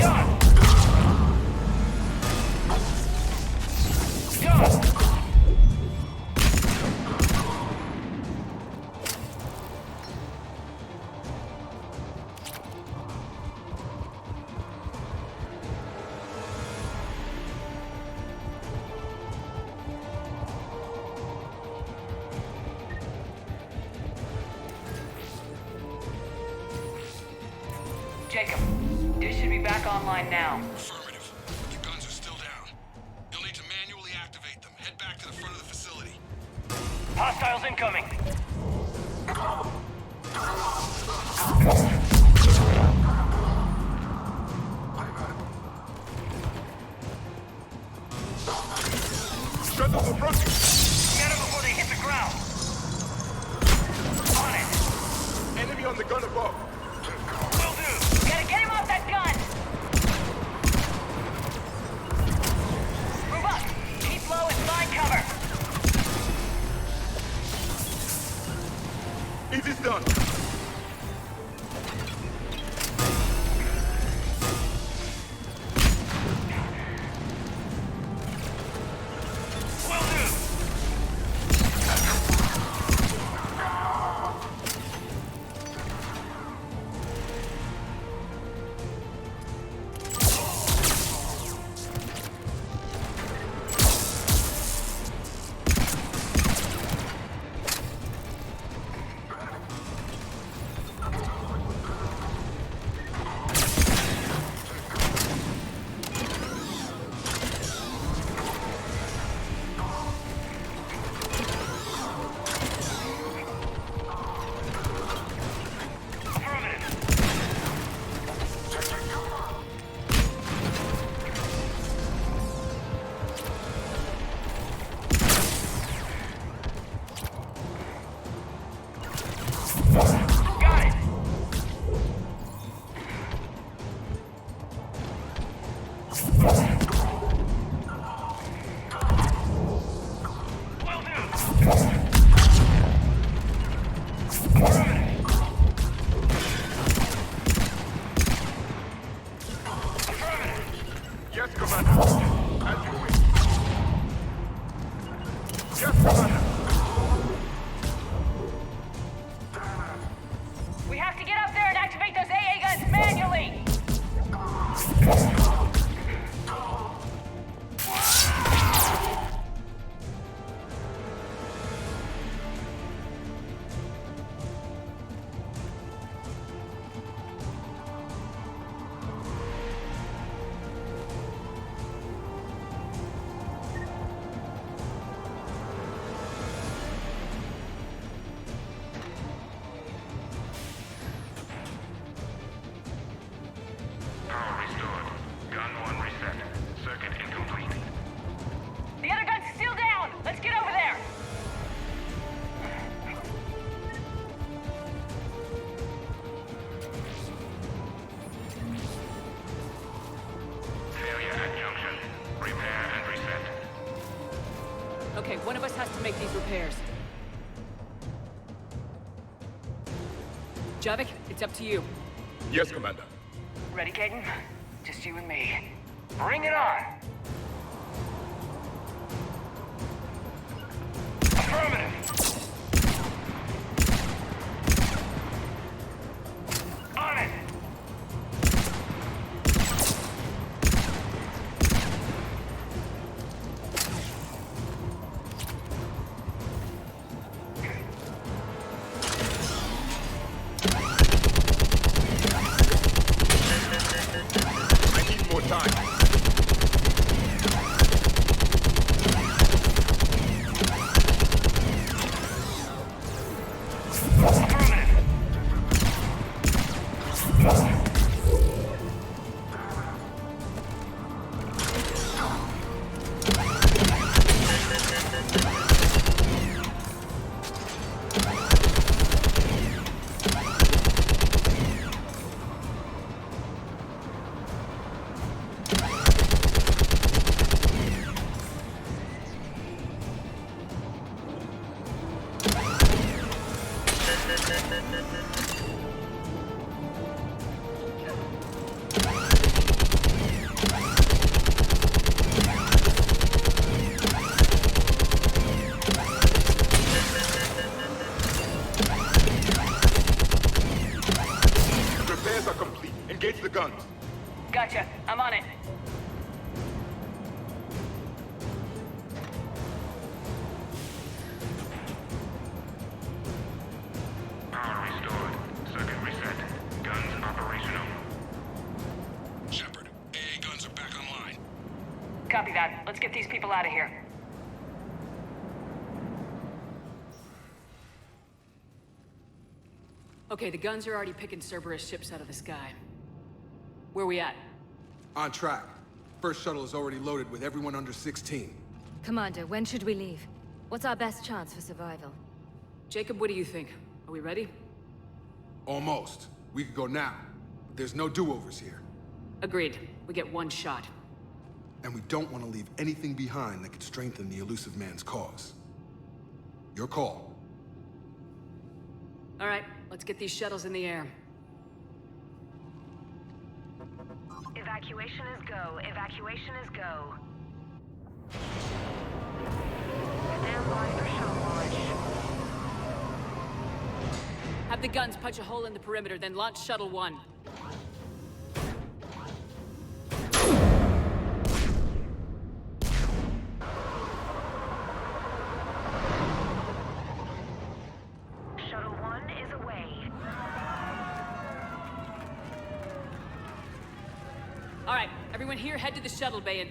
Done! Jacob, this should be back online now. Affirmative. The guns are still down. You'll need to manually activate them. Head back to the front of the facility. Hostiles incoming! Shuttles approaching! Get them before they hit the ground! On it! Enemy on the gun above. Will do! Gotta get him off that gun! Move up! Keep low and find cover! It is done. Will do! Got it! Will do! Affirmative! Affirmative! Yes, Commander. As you wish. Yes, Commander. We have to get up there and activate those AA guns manually! make these repairs. Javik, it's up to you. Yes, Commander. Ready, Caden? Just you and me. Bring it on! Affirmative! On it! I need more time. Repairs are complete. Engage the guns. Gotcha. I'm on it. Power restored. Circuit reset. Guns operational. Shepard, AA guns are back online. Copy that. Let's get these people out of here. Okay, the guns are already picking Cerberus ships out of the sky. Where we at? On track. First shuttle is already loaded with everyone under 16. Commander, when should we leave? What's our best chance for survival? Jacob, what do you think? Are we ready? Almost. We could go now, but there's no do-overs here. Agreed. We get one shot. And we don't want to leave anything behind that could strengthen the elusive man's cause. Your call. All right, let's get these shuttles in the air. Evacuation is go. Evacuation is go. Stand by for shuttle launch. Have the guns punch a hole in the perimeter, then launch Shuttle 1. Shuttle 1 is away. All right, everyone here, head to the shuttle bay and...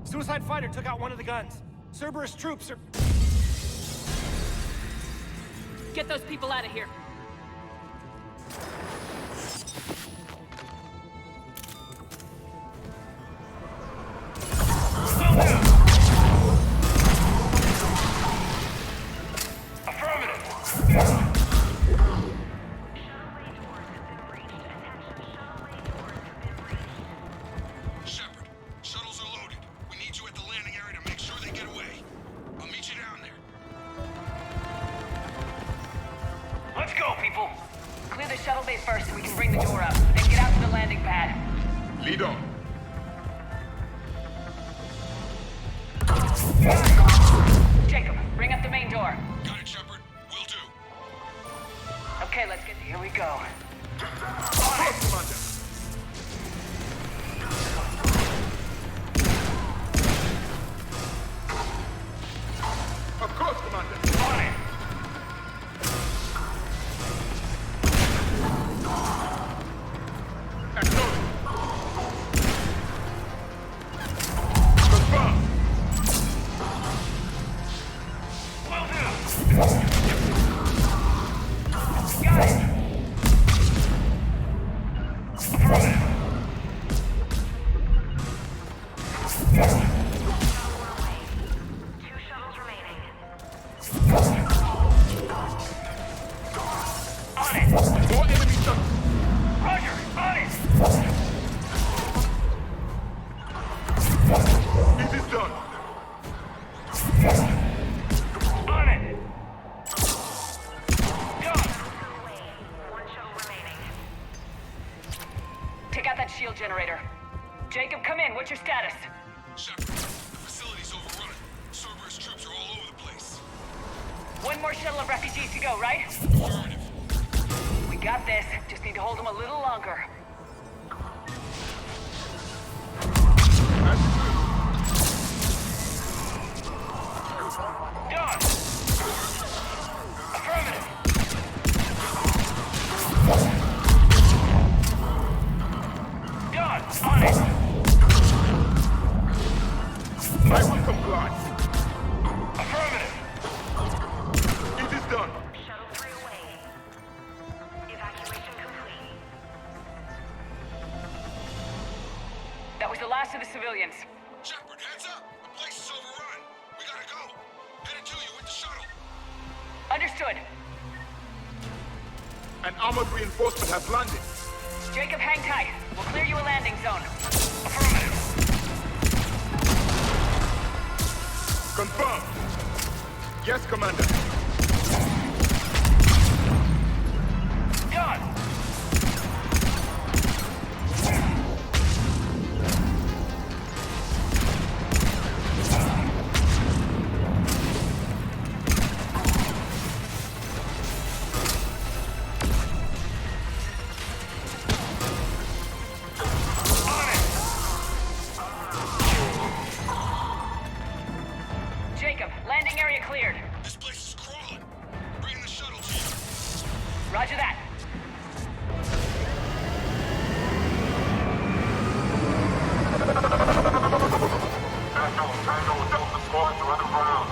Suicide fighter took out one of the guns. Cerberus troops are... Get those people out of here. Shepard, shuttles are loaded. We need you at the landing area to make sure they get away. I'll meet you down there. Let's go, people! Clear the shuttle bay first so we can bring the door up, then get out to the landing pad. Lead on. Jacob, bring up the main door. Got it, Shepard. Will do. Okay, let's get... Here we go. On it, Commander. Of course, Commander. On it! Acknowledge. Confirm. Will do! Got it! Affirmative! Two shuttles remaining. On it! More enemy shuttles. Roger! On it! It is done. that shield generator. Jacob, come in. What's your status? Shepard, the facility's overrun. Cerberus troops are all over the place. One more shuttle of refugees to go, right? Affirmative. We got this. Just need to hold them a little longer. Done! Affirmative! Done! On it! I will comply. Affirmative! It is done. Shuttle 3 away. Evacuation complete. That was the last of the civilians. Shepard, heads up! The place is overrun. We gotta go. Headed to you with the shuttle. Understood. An armored reinforcement has landed. Jacob, hang tight. We'll clear you a landing zone. Affirmative. Confirmed. Yes, Commander. Done! Jacob, landing area cleared. This place is crawling. Bring the shuttle to you. Roger that. Tango, Delta squads are underground.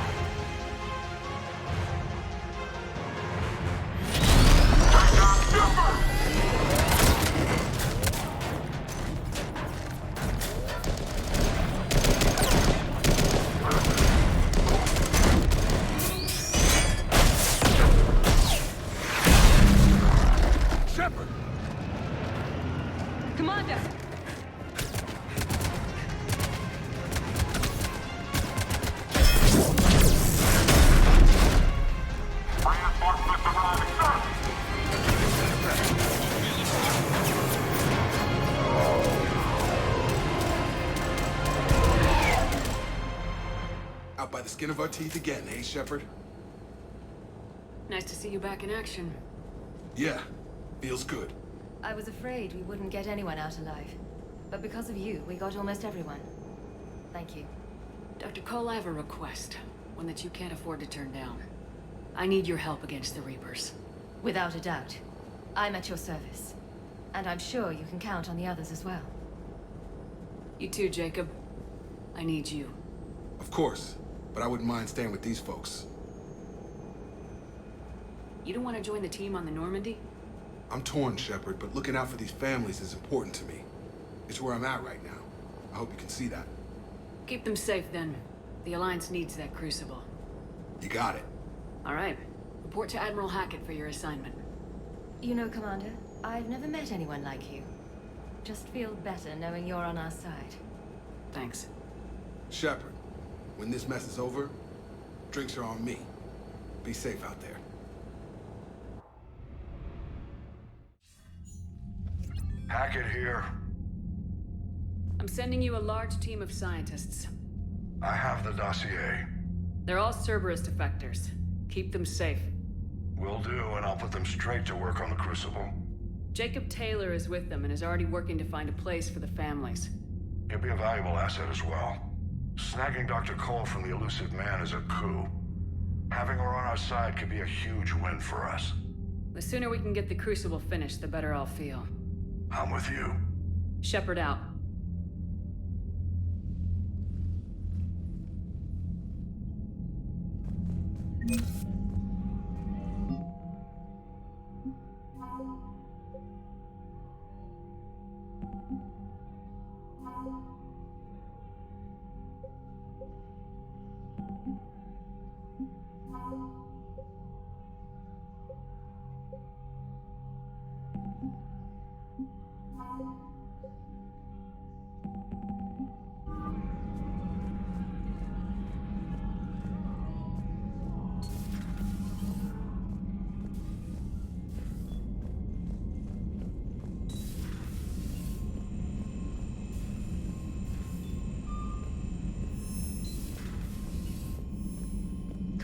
Take down Shepard! Shepard! Commander! Reinforcements arriving, sir. Out by the skin of our teeth again, eh, Shepard? Nice to see you back in action. Yeah, feels good. I was afraid we wouldn't get anyone out alive. But because of you, we got almost everyone. Thank you. Dr. Cole, I have a request. One that you can't afford to turn down. I need your help against the Reapers. Without a doubt. I'm at your service. And I'm sure you can count on the others as well. You too, Jacob. I need you. Of course, but I wouldn't mind staying with these folks. You don't want to join the team on the Normandy? I'm torn, Shepard, but looking out for these families is important to me. It's where I'm at right now. I hope you can see that. Keep them safe, then. The Alliance needs that crucible. You got it. All right. Report to Admiral Hackett for your assignment. You know, Commander, I've never met anyone like you. Just feel better knowing you're on our side. Thanks. Shepard, when this mess is over, drinks are on me. Be safe out there. Hackett here. I'm sending you a large team of scientists. I have the dossier. They're all Cerberus defectors. Keep them safe. Will do, and I'll put them straight to work on the Crucible. Jacob Taylor is with them and is already working to find a place for the families. He'll be a valuable asset as well. Snagging Dr. Cole from the elusive man is a coup. Having her on our side could be a huge win for us. The sooner we can get the Crucible finished, the better I'll feel. I'm with you. Shepard out.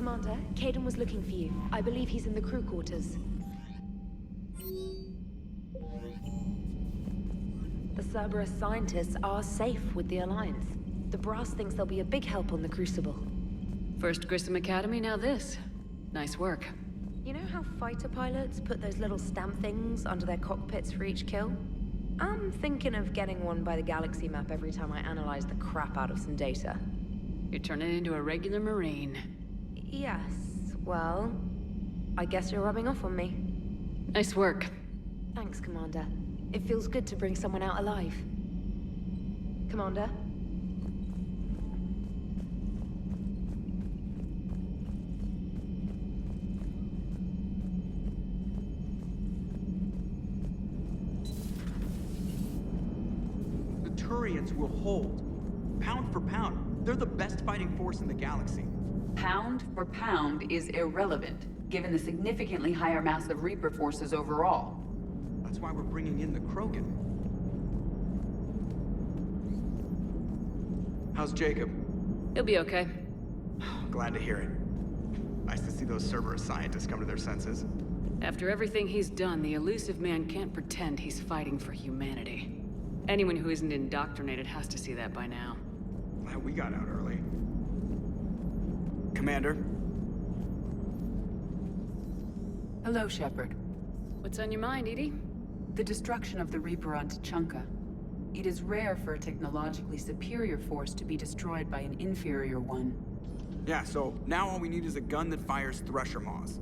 Commander, Caden was looking for you. I believe he's in the crew quarters. The Cerberus scientists are safe with the Alliance. The brass thinks they'll be a big help on the Crucible. First Grissom Academy, now this. Nice work. You know how fighter pilots put those little stamp things under their cockpits for each kill? I'm thinking of getting one by the galaxy map every time I analyze the crap out of some data. You're turning into a regular Marine. Yes, well, I guess you're rubbing off on me. Nice work. Thanks, Commander. It feels good to bring someone out alive. Commander? The Turians will hold. Pound for pound, they're the best fighting force in the galaxy. Pound for pound is irrelevant, given the significantly higher mass of Reaper forces overall. That's why we're bringing in the Krogan. How's Jacob? He'll be okay. Glad to hear it. Nice to see those Cerberus scientists come to their senses. After everything he's done, the elusive man can't pretend he's fighting for humanity. Anyone who isn't indoctrinated has to see that by now. Glad we got out early. Commander? Hello, Shepard. What's on your mind, Edie? The destruction of the Reaper on Tuchanka. It is rare for a technologically superior force to be destroyed by an inferior one. Yeah, so now all we need is a gun that fires Thresher Maws.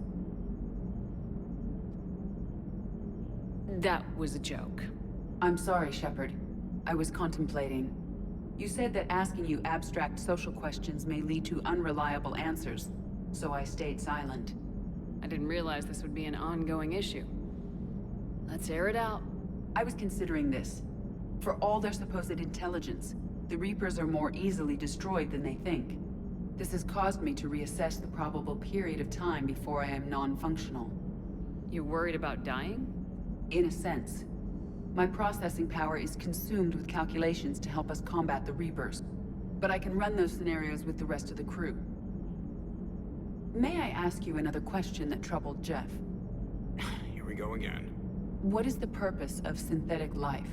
That was a joke. I'm sorry, Shepard. I was contemplating. You said that asking you abstract social questions may lead to unreliable answers, so I stayed silent. I didn't realize this would be an ongoing issue. Let's air it out. I was considering this. For all their supposed intelligence, the Reapers are more easily destroyed than they think. This has caused me to reassess the probable period of time before I am non-functional. You worried about dying? In a sense. My processing power is consumed with calculations to help us combat the Reapers. But I can run those scenarios with the rest of the crew. May I ask you another question that troubled Jeff? Here we go again. What is the purpose of synthetic life?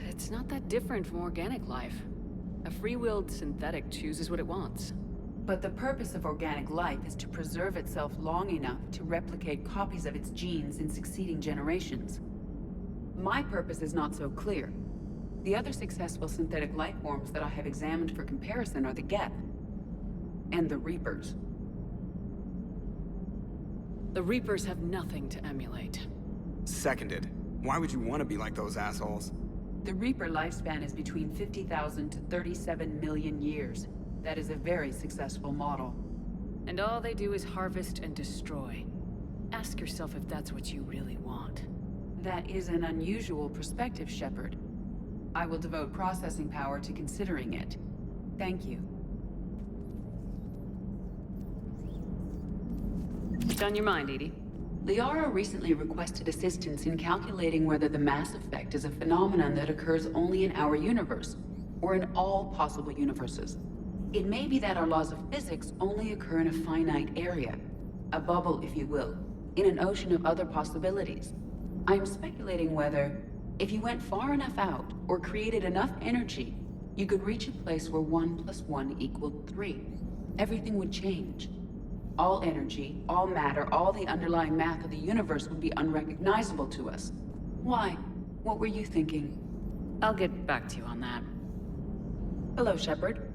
It's not that different from organic life. A free-willed synthetic chooses what it wants. But the purpose of organic life is to preserve itself long enough to replicate copies of its genes in succeeding generations. My purpose is not so clear. The other successful synthetic life forms that I have examined for comparison are the Geth and the Reapers. The Reapers have nothing to emulate. Seconded. Why would you want to be like those assholes? The Reaper lifespan is between 50,000 to 37 million years. That is a very successful model. And all they do is harvest and destroy. Ask yourself if that's what you really want. That is an unusual perspective, Shepard. I will devote processing power to considering it. Thank you. What's on your mind, Edie? Liara recently requested assistance in calculating whether the mass effect is a phenomenon that occurs only in our universe, or in all possible universes. It may be that our laws of physics only occur in a finite area, a bubble, if you will, in an ocean of other possibilities. I am speculating whether, if you went far enough out, or created enough energy, you could reach a place where 1 + 1 = 3. Everything would change. All energy, all matter, all the underlying math of the universe would be unrecognizable to us. Why? What were you thinking? I'll get back to you on that. Hello, Shepard.